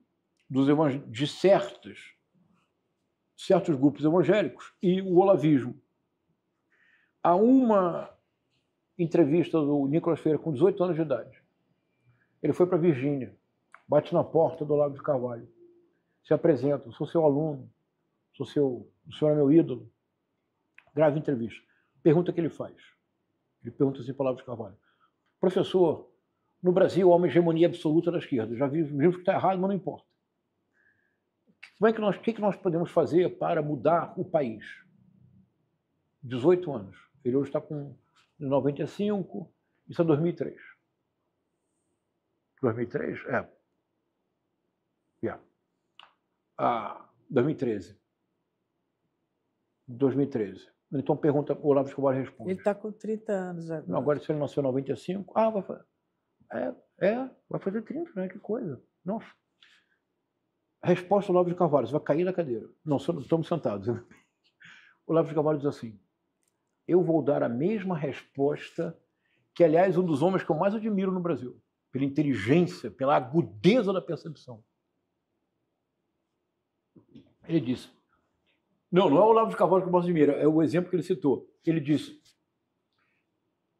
de certos grupos evangélicos e o olavismo. Há uma entrevista do Nicolas Ferreira com 18 anos de idade. Ele foi para Virgínia, bate na porta do Olavo de Carvalho, se apresenta, sou seu aluno, o senhor é meu ídolo. Grave entrevista. Pergunta que ele faz. Ele pergunta assim para o Olavo de Carvalho: professor, no Brasil há uma hegemonia absoluta da esquerda. Já vimos que está errado, mas não importa. O que nós podemos fazer para mudar o país? 18 anos. Ele hoje está com 95, isso é 2003. 2003? É. 2013. 2013. Então pergunta, o Olavo de Carvalho responde. Ele está com 30 anos agora. Não, agora se ele nasceu em 95, vai fazer. Vai fazer 30, né? Que coisa. Nossa. A resposta do Olavo de Carvalho: você vai cair da cadeira. Não, estamos sentados. O Olavo de Carvalho diz assim: eu vou dar a mesma resposta que, aliás, um dos homens que eu mais admiro no Brasil, pela inteligência, pela agudeza da percepção. Ele disse, não é o Olavo de Carvalho que eu mais admiro, é o exemplo que ele citou. Ele disse: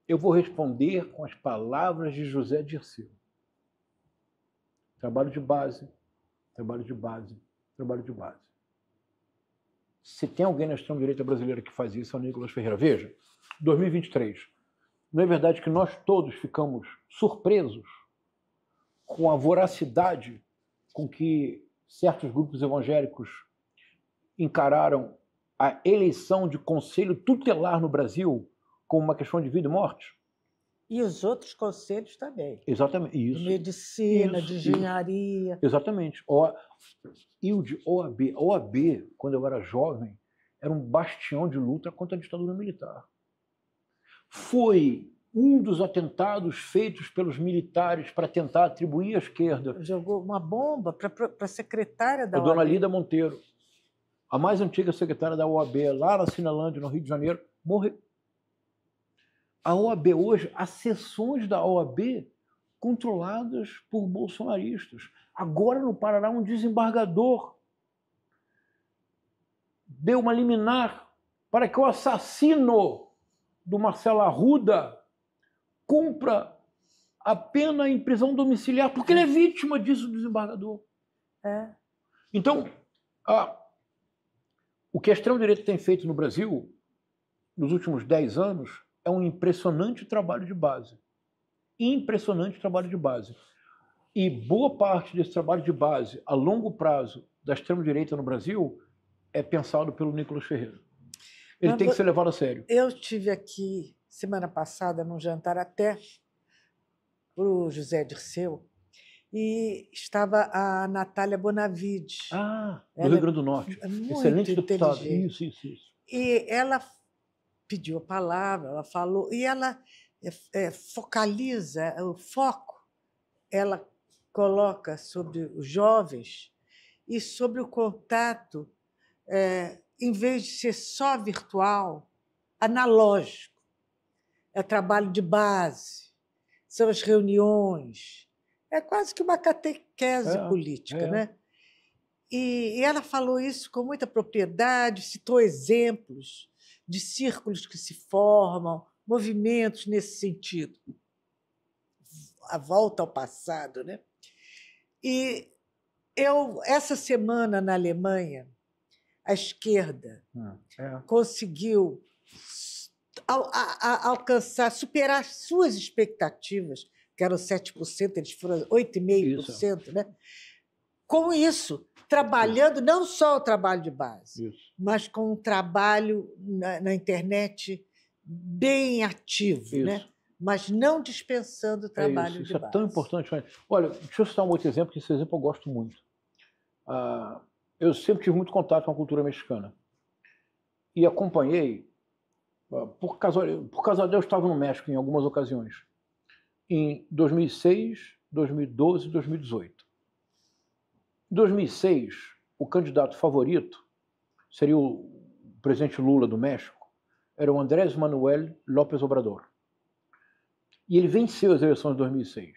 eu vou responder com as palavras de José Dirceu. Trabalho de base, trabalho de base, trabalho de base. Se tem alguém na extrema-direita brasileira que faz isso, é o Nicolas Ferreira. Veja, 2023. Não é verdade que nós todos ficamos surpresos com a voracidade com que certos grupos evangélicos encararam a eleição de conselho tutelar no Brasil como uma questão de vida e morte? E os outros conselhos também. Exatamente. Isso. De medicina, de engenharia. Isso. Exatamente. E o de OAB. OAB, quando eu era jovem, era um bastião de luta contra a ditadura militar. Foi um dos atentados feitos pelos militares para tentar atribuir à esquerda. Jogou uma bomba para a secretária da OAB. A dona Lida Monteiro. a mais antiga secretária da OAB, lá na Cinelândia, no Rio de Janeiro, morreu. A OAB hoje, as sessões da OAB controladas por bolsonaristas. Agora, no Paraná, um desembargador deu uma liminar para que o assassino do Marcelo Arruda cumpra a pena em prisão domiciliar, porque ele é vítima disso, desembargador. Então, o que a extrema-direita tem feito no Brasil, nos últimos 10 anos, é um impressionante trabalho de base. Impressionante trabalho de base. E boa parte desse trabalho de base, a longo prazo, da extrema-direita no Brasil, é pensado pelo Nicolas Ferreira. Ele tem que ser levado a sério. Eu estive aqui, semana passada, num jantar até para o José Dirceu, e estava a Natália Bonavide. Do Rio Grande do Norte. Excelente deputada. Isso. E ela pediu a palavra, ela falou, e ela focaliza, o foco, ela coloca sobre os jovens e sobre o contato, em vez de ser só virtual, analógico. É trabalho de base, são as reuniões, é quase que uma catequese política, né? E ela falou isso com muita propriedade, citou exemplos de círculos que se formam, movimentos nesse sentido. A volta ao passado, né? E essa semana, na Alemanha, a esquerda conseguiu alcançar, superar suas expectativas, que eram 7%, eles foram 8,5%, né? Com isso, trabalhando não só o trabalho de base, mas com um trabalho na internet bem ativo, né? Mas não dispensando o trabalho de base. Isso é tão importante. Olha, deixa eu citar um outro exemplo, que esse exemplo eu gosto muito. Eu sempre tive muito contato com a cultura mexicana e acompanhei, por casualidade eu estava no México em algumas ocasiões, em 2006, 2012 e 2018. Em 2006, o candidato favorito seria o presidente Lula do México, era o Andrés Manuel López Obrador. E ele venceu as eleições de 2006,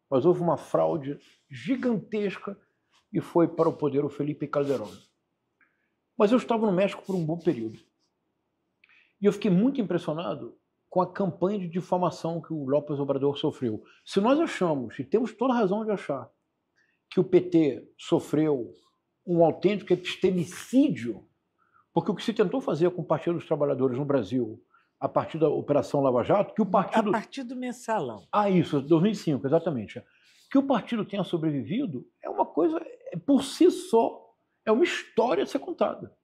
mas houve uma fraude gigantesca e foi para o poder o Felipe Calderón. Mas eu estava no México por um bom período. E eu fiquei muito impressionado com a campanha de difamação que o López Obrador sofreu. Se nós achamos, e temos toda razão de achar, que o PT sofreu um autêntico epistemicídio, porque o que se tentou fazer com o Partido dos Trabalhadores no Brasil, a partir da Operação Lava Jato, que o partido... A partir do mensalão. Isso, 2005, exatamente. Que o partido tenha sobrevivido é uma coisa, por si só, é uma história a ser contada.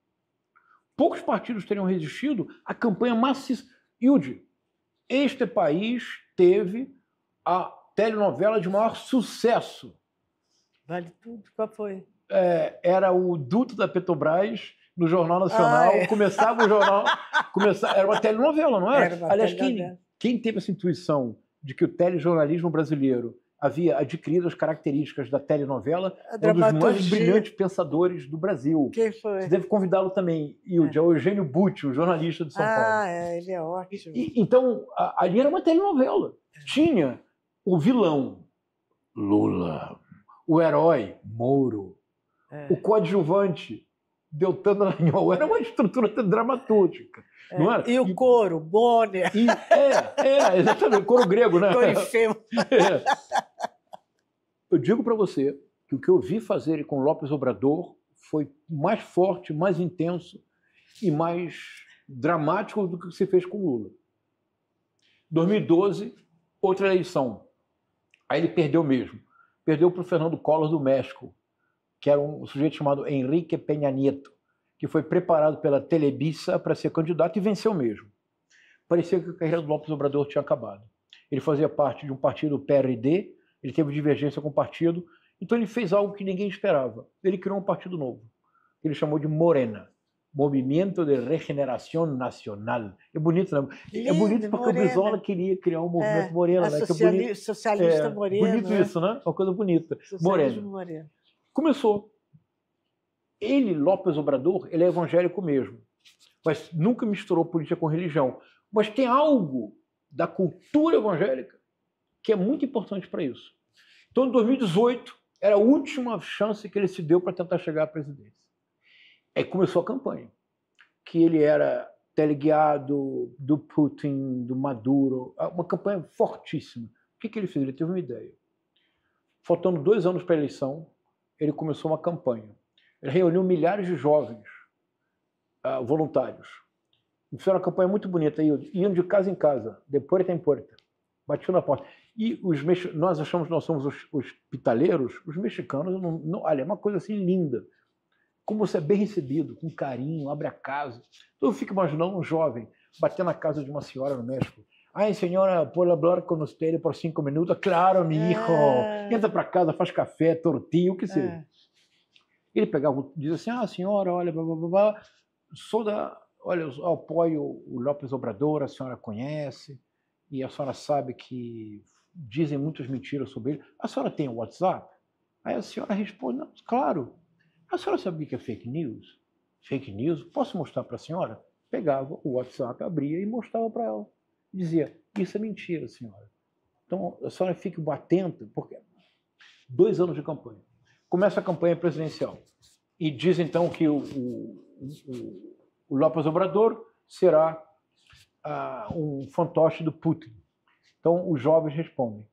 Poucos partidos teriam resistido à campanha maciça. Hilde, este país teve a telenovela de maior sucesso. Vale tudo? Qual foi? Era o duto da Petrobras no Jornal Nacional. Começava o jornal... era uma telenovela, não era? Aliás, quem teve essa intuição de que o telejornalismo brasileiro havia adquirido as características da telenovela, é um dos mais brilhantes pensadores do Brasil. Quem foi? Você deve convidá-lo também, Hilde, é o Eugênio Butti, o jornalista de São Paulo. Ele é ótimo. Então, ali era uma telenovela. Tinha o vilão, Lula, o herói, Moro, o coadjuvante, Deltan Dallagnol. Era uma estrutura dramatúrgica. Não era? E o coro, Bonner. Exatamente, coro grego, né? Corifeu. Eu digo para você que o que eu vi fazer com López Obrador foi mais forte, mais intenso e mais dramático do que se fez com Lula. 2012, outra eleição. Aí ele perdeu mesmo. Perdeu para o Fernando Collor do México, que era um sujeito chamado Enrique Peña Nieto, que foi preparado pela Televisa para ser candidato e venceu mesmo. Parecia que a carreira do López Obrador tinha acabado. Ele fazia parte de um partido PRD, ele teve divergência com o partido, então ele fez algo que ninguém esperava. Ele criou um partido novo, que ele chamou de Morena, Movimento de Regeneração Nacional. É bonito, né? É bonito porque o Brizola queria criar um movimento Morena. Né? Socialista Morena. Bonito isso, né? Uma coisa bonita. Morena. Morena. Começou. Ele, López Obrador, ele é evangélico mesmo, mas nunca misturou política com religião. Mas tem algo da cultura evangélica que é muito importante para isso. Então, em 2018, era a última chance que ele se deu para tentar chegar à presidência. Aí começou a campanha, que ele era teleguiado do Putin, do Maduro, uma campanha fortíssima. O que ele fez? Ele teve uma ideia. Faltando 2 anos para a eleição, ele começou uma campanha. Ele reuniu milhares de jovens voluntários. Fizeram uma campanha muito bonita, iam de casa em casa, de porta em porta, batiam na porta. E nós achamos que nós somos os hospitaleiros, os mexicanos, olha, é uma coisa assim linda. Como você é bem recebido, com carinho, abre a casa. Então eu fico imaginando um jovem bater na casa de uma senhora no México. Ai, senhora, pode falar com você por 5 minutos? Claro, meu hijo. Entra para casa, faz café, tortilha, o que seja. Ele pegava, diz assim, senhora, olha, blá, blá, blá, olha, eu apoio o López Obrador, a senhora conhece, e a senhora sabe que dizem muitas mentiras sobre ele. A senhora tem o WhatsApp? Aí a senhora responde, não, claro. A senhora sabe o que é fake news? Fake news? Posso mostrar para a senhora? Pegava o WhatsApp, abria e mostrava para ela. Dizia, isso é mentira, senhora. Então, a senhora fique atenta, porque 2 anos de campanha. Começa a campanha presidencial. E diz, então, que o López Obrador será um fantoche do Putin. Então, os jovens respondem,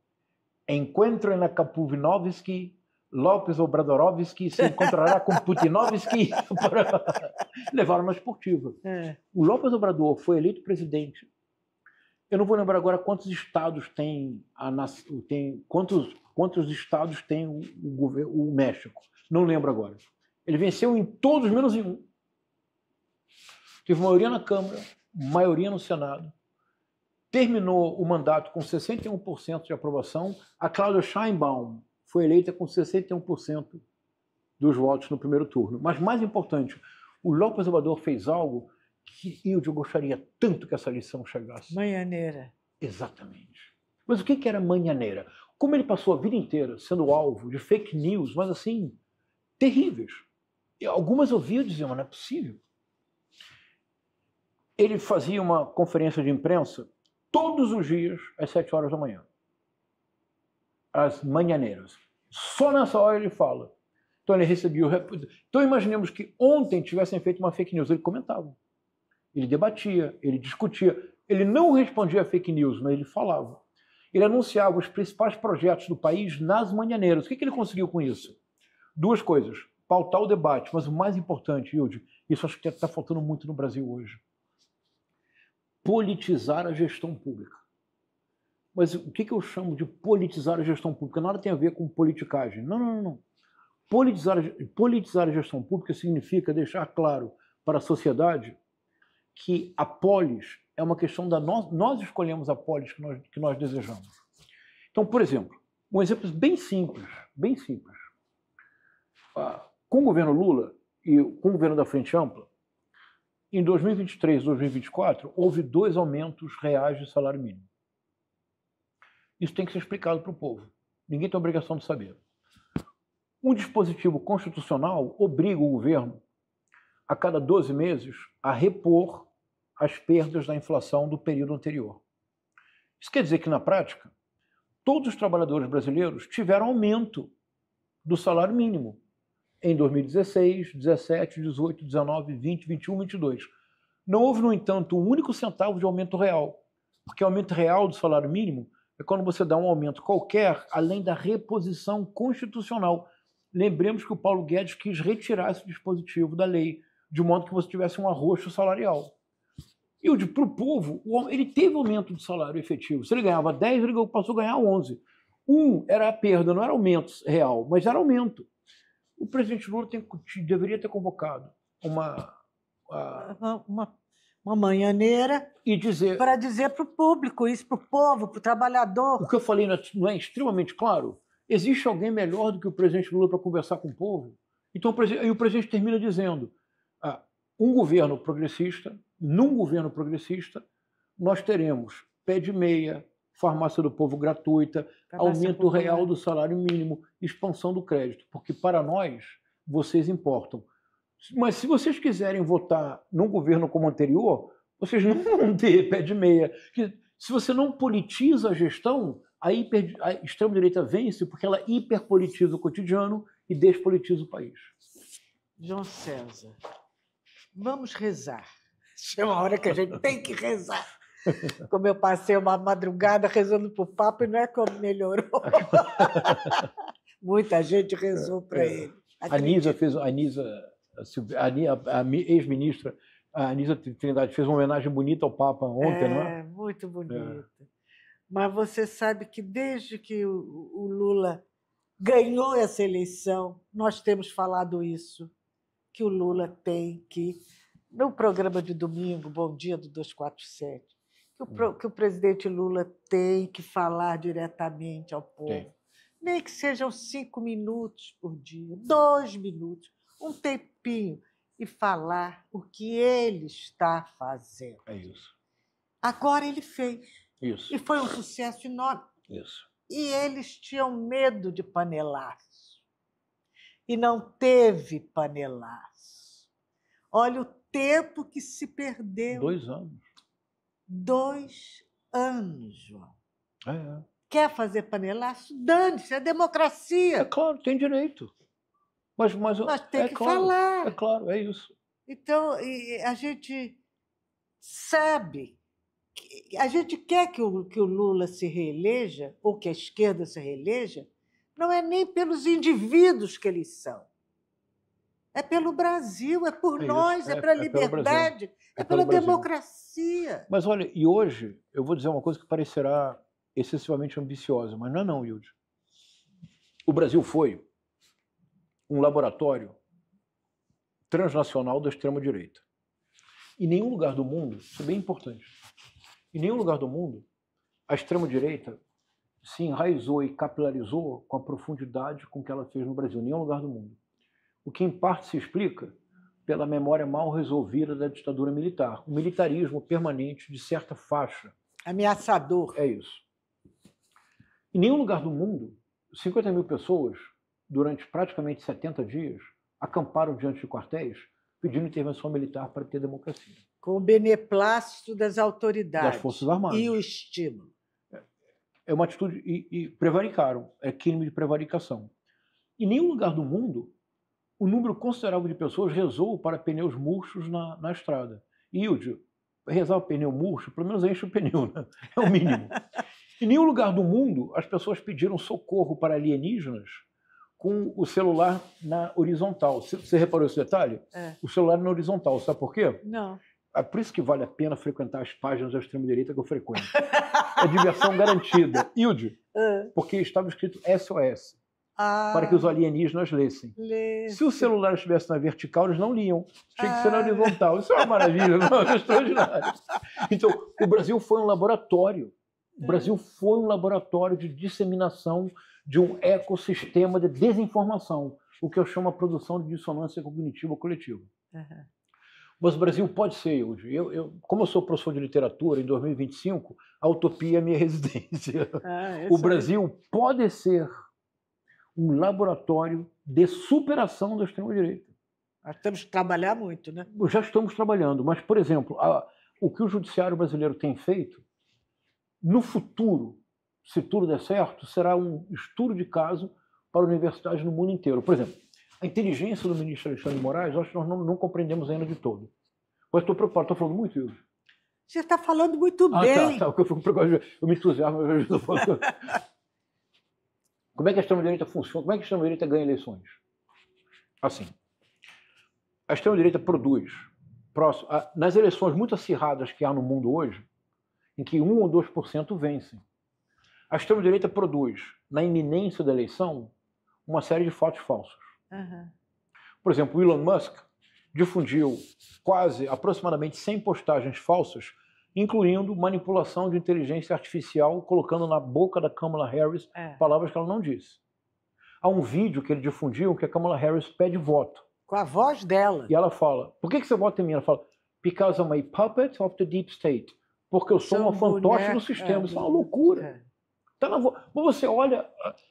encontro na Kapuvinovski, López Obradorovski se encontrará com Putinovski para levar uma esportiva. O López Obrador foi eleito presidente. Eu não vou lembrar agora quantos estados tem quantos estados tem o México. Não lembro agora. Ele venceu em todos menos em um. Teve maioria na Câmara, maioria no Senado. Terminou o mandato com 61% de aprovação. A Claudia Sheinbaum foi eleita com 61% dos votos no primeiro turno. Mas mais importante, o López Obrador fez algo que eu gostaria tanto que essa lição chegasse. Manhaneira. Exatamente. Mas o que era manhaneira? Como ele passou a vida inteira sendo alvo de fake news, mas assim, terríveis. E algumas eu via dizer, mas não é possível. Ele fazia uma conferência de imprensa todos os dias às 7 horas da manhã. As manhaneiras. Só nessa hora ele fala. Então ele recebia o... Então imaginemos que ontem tivessem feito uma fake news. Ele comentava. Ele debatia, ele discutia. Ele não respondia a fake news, mas ele falava. Ele anunciava os principais projetos do país nas manhaneiras. O que ele conseguiu com isso? 2 coisas. Pautar o debate, mas o mais importante, Hilde, isso acho que está faltando muito no Brasil hoje. Politizar a gestão pública. Mas o que eu chamo de politizar a gestão pública? Nada tem a ver com politicagem. Não. Politizar a gestão pública significa deixar claro para a sociedade que a polis é uma questão da nós escolhemos a polis que nós desejamos. Então, por exemplo, um exemplo bem simples. Com o governo Lula e com o governo da Frente Ampla, em 2023 e 2024, houve 2 aumentos reais de salário mínimo. Isso tem que ser explicado para o povo. Ninguém tem a obrigação de saber. Um dispositivo constitucional obriga o governo, a cada 12 meses, a repor as perdas da inflação do período anterior. Isso quer dizer que, na prática, todos os trabalhadores brasileiros tiveram aumento do salário mínimo em 2016, 17, 18, 19, 20, 21, 22. Não houve, no entanto, um único centavo de aumento real, porque o aumento real do salário mínimo é quando você dá um aumento qualquer, além da reposição constitucional. Lembremos que o Paulo Guedes quis retirar esse dispositivo da lei, de modo que você tivesse um arroxo salarial. E para o povo, ele teve aumento de salário efetivo. Se ele ganhava 10, ele passou a ganhar 11. Era a perda, não era aumento real, mas era aumento. O presidente Lula deveria ter convocado uma manhaneira para dizer para o público, isso para o povo, para o trabalhador. O que eu falei não é extremamente claro? Existe alguém melhor do que o presidente Lula para conversar com o povo? Então o presidente termina dizendo, num governo progressista, nós teremos pé de meia, farmácia do povo gratuita, aumento real do salário mínimo, expansão do crédito, porque para nós, vocês importam Mas se vocês quiserem votar num governo como o anterior, vocês não vão ter pé de meia. Se você não politiza a gestão, a extrema-direita vence porque ela hiperpolitiza o cotidiano e despolitiza o país. João César, vamos rezar. Chega uma hora que a gente tem que rezar. Como eu passei uma madrugada rezando para o Papa e não é como melhorou. Muita gente rezou para ele. A ex-ministra, a Anísia Trindade, fez uma homenagem bonita ao Papa ontem, não é? Muito bonita. Mas você sabe que desde que o Lula ganhou essa eleição, nós temos falado isso, que o Lula tem que, no programa de domingo, Bom Dia do 247, que o presidente Lula tem que falar diretamente ao povo. Tem. Nem que sejam 5 minutos por dia, 2 minutos, um tempinho, e falar o que ele está fazendo. É isso. Agora ele fez. Isso. E foi um sucesso enorme. Isso. E eles tinham medo de panelaço. E não teve panelaço. Olha o tempo que se perdeu. 2 anos. 2 anos, João. É. Quer fazer panelaço? Dane-se, é democracia. É claro, tem direito. Mas tem que falar. É claro, é isso. Então, a gente sabe, a gente quer que o Lula se reeleja, ou que a esquerda se reeleja, não é nem pelos indivíduos que eles são. É pelo Brasil, é por nós, é pela liberdade, é pela democracia. Mas olha, e hoje eu vou dizer uma coisa que parecerá excessivamente ambiciosa, mas não, Hilde. O Brasil foi um laboratório transnacional da extrema-direita. Em nenhum lugar do mundo, isso é bem importante, em nenhum lugar do mundo a extrema-direita se enraizou e capilarizou com a profundidade com que ela fez no Brasil, em nenhum lugar do mundo. O que em parte se explica pela memória mal resolvida da ditadura militar, o militarismo permanente de certa faixa. Ameaçador. É isso. Em nenhum lugar do mundo, 50 mil pessoas, durante praticamente 70 dias, acamparam diante de quartéis pedindo intervenção militar para ter democracia. Com o beneplácito das autoridades. Das Forças Armadas. E o estímulo. É uma atitude... E prevaricaram. É crime de prevaricação. Em nenhum lugar do mundo, um número considerável de pessoas rezou para pneus murchos na estrada. E, Hilde, rezar o pneu murcho, pelo menos enche o pneu, né? É o mínimo. Em nenhum lugar do mundo as pessoas pediram socorro para alienígenas com o celular na horizontal. Você reparou esse detalhe? O celular na horizontal. Sabe por quê? Não. É por isso que vale a pena frequentar as páginas da extrema-direita que eu frequento. É diversão garantida. Hilde, porque estava escrito SOS. Para que os alienígenas lessem. Se o celular estivesse na vertical, eles não liam. Tinha que ser na horizontal. Isso é uma maravilha, não é extraordinário. Então, o Brasil foi um laboratório. O Brasil foi um laboratório de disseminação de um ecossistema de desinformação, o que eu chamo a produção de dissonância cognitiva coletiva. Mas o Brasil pode ser hoje. Como eu sou professor de literatura, em 2025, a utopia é minha residência. O Brasil pode ser um laboratório de superação da extrema-direita. Nós temos que trabalhar muito, né? Já estamos trabalhando, mas, por exemplo, o que o judiciário brasileiro tem feito, no futuro, se tudo der certo, será um estudo de caso para universidades no mundo inteiro. Por exemplo, a inteligência do ministro Alexandre de Moraes, eu acho que nós não compreendemos ainda de todo. Mas estou preocupado, estou falando muito isso. Você está falando muito bem. Tá, eu me entusiasmo. Como é que a extrema-direita funciona? Como é que a extrema-direita ganha eleições? Assim, a extrema-direita produz, nas eleições muito acirradas que há no mundo hoje, em que 1 ou 2% vencem, a extrema-direita produz, na iminência da eleição, uma série de fatos falsos. Por exemplo, o Elon Musk difundiu aproximadamente 100 postagens falsas, incluindo manipulação de inteligência artificial, colocando na boca da Kamala Harris palavras que ela não disse. Há um vídeo que ele difundiu que a Kamala Harris pede voto. Com a voz dela. E ela fala, por que você vota em mim? Ela fala, because I'm a puppet of the deep state. Porque eu sou uma fantoche do sistema. Isso é uma loucura. Tá na Você olha,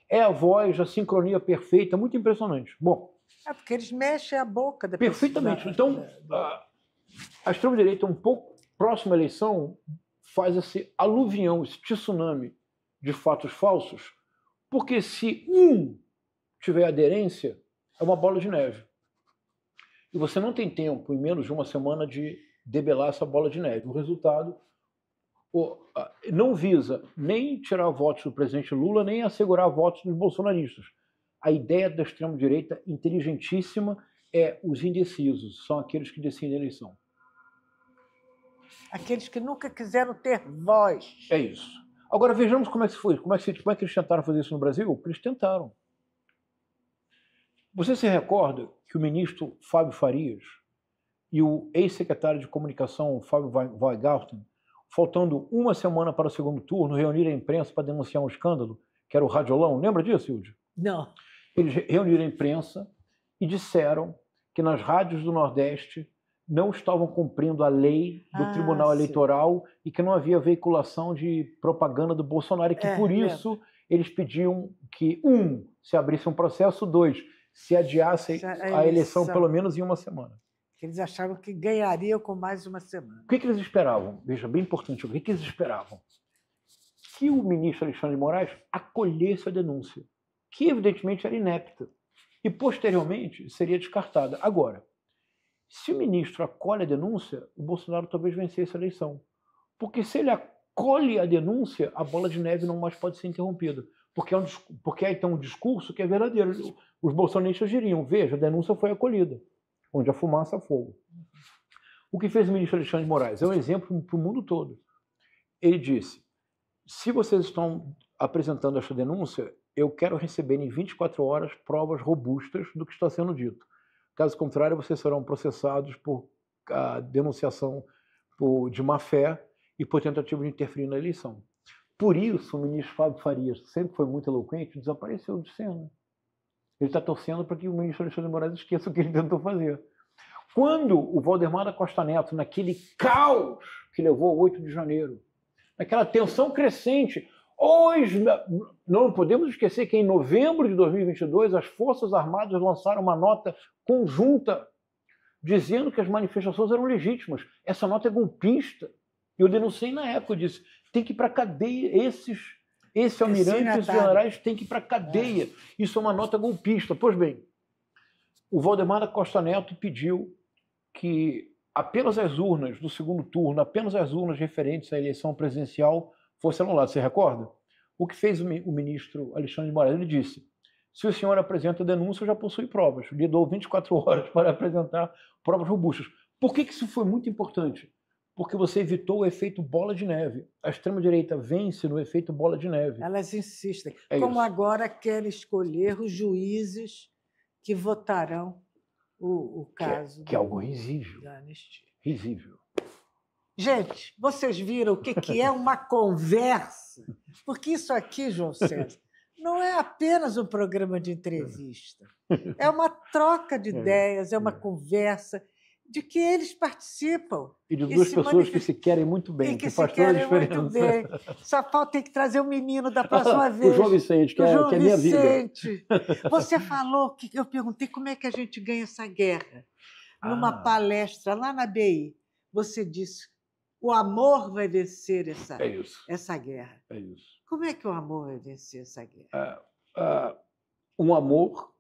é a voz, a sincronia perfeita, muito impressionante. Bom, É porque eles mexem a boca. Perfeitamente. Então, a extrema-direita, um pouco próxima à eleição, faz esse aluvião, esse tsunami de fatos falsos, porque se um tiver aderência, é uma bola de neve. E você não tem tempo, em menos de uma semana, de debelar essa bola de neve. O resultado não visa nem tirar votos do presidente Lula, nem assegurar votos dos bolsonaristas. A ideia da extrema-direita, inteligentíssima, é os indecisos, são aqueles que decidem a eleição. Aqueles que nunca quiseram ter voz. É isso. Agora vejamos como é que foi, como é que eles tentaram fazer isso no Brasil? Eles tentaram. Você se recorda que o ministro Fábio Farias e o ex-secretário de comunicação Fábio Weingarten, faltando uma semana para o segundo turno, reuniram a imprensa para denunciar um escândalo, que era o Radiolão? Lembra disso, Hilde? Não. Eles reuniram a imprensa e disseram que nas rádios do Nordeste não estavam cumprindo a lei do Tribunal Eleitoral e que não havia veiculação de propaganda do Bolsonaro e que, por isso, eles pediam que, se abrisse um processo, 2, se adiasse a eleição pelo menos em uma semana. Eles achavam que ganhariam com mais uma semana. O que eles esperavam? Veja, bem importante, o que eles esperavam? Que o ministro Alexandre de Moraes acolhesse a denúncia, que evidentemente era inepta, e posteriormente seria descartada. Agora, se o ministro acolhe a denúncia, o Bolsonaro talvez vencesse a eleição. Porque se ele acolhe a denúncia, a bola de neve não mais pode ser interrompida. Porque há então um discurso que é verdadeiro. Os bolsonaristas diriam, veja, a denúncia foi acolhida. Onde a fumaça, fogo. O que fez o ministro Alexandre de Moraes é um exemplo para o mundo todo. Ele disse, se vocês estão apresentando esta denúncia, eu quero receber em 24 horas provas robustas do que está sendo dito. Caso contrário, vocês serão processados por denunciação de má-fé e por tentativa de interferir na eleição. Por isso, o ministro Fábio Farias, que sempre foi muito eloquente, desapareceu de cena. Ele está torcendo para que o ministro Alexandre de Moraes esqueça o que ele tentou fazer. Quando o Valdemar da Costa Neto, naquele caos que levou ao 8 de janeiro, naquela tensão crescente, hoje não podemos esquecer que em novembro de 2022 as Forças Armadas lançaram uma nota conjunta dizendo que as manifestações eram legítimas. Essa nota é golpista. Eu denunciei na época, eu disse, tem que ir para a cadeia, esse almirante e os generais têm que ir para a cadeia. Isso é uma nota golpista. Pois bem, o Valdemar da Costa Neto pediu que apenas as urnas do segundo turno, apenas as urnas referentes à eleição presidencial fossem anuladas. Você recorda? O que fez o ministro Alexandre de Moraes? Ele disse, se o senhor apresenta denúncia, já possui provas. Lhe dou 24 horas para apresentar provas robustas. Por que isso foi muito importante? Porque você evitou o efeito bola de neve. A extrema-direita vence no efeito bola de neve. Elas insistem. Como agora querem escolher os juízes que votarão o caso. Que é algo risível. Risível. Gente, vocês viram o que é uma conversa? Porque isso aqui, João César, não é apenas um programa de entrevista. É uma troca de ideias, é uma conversa de que eles participam. E de duas pessoas que se querem muito bem, que faz toda a diferença. Muito bem. Só falta ter que trazer o menino da próxima vez. O João Vicente, que é minha vida. Você falou, que eu perguntei como é que a gente ganha essa guerra. Numa palestra lá na BI, você disse, o amor vai vencer essa guerra. É isso. Como é que o amor vai vencer essa guerra? Um amor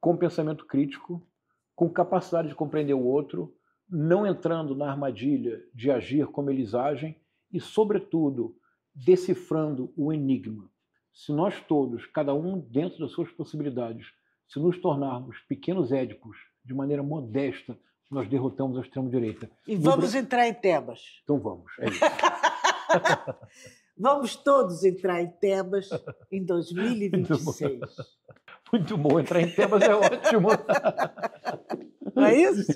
com pensamento crítico, com capacidade de compreender o outro, não entrando na armadilha de agir como eles agem e, sobretudo, decifrando o enigma. Se nós todos, cada um dentro das suas possibilidades, se nos tornarmos pequenos édipos de maneira modesta, nós derrotamos a extrema-direita. E vamos entrar em Tebas. Então vamos, é isso. Vamos todos entrar em Tebas em 2026. Muito bom, entrar em Tebas é ótimo. Não é isso?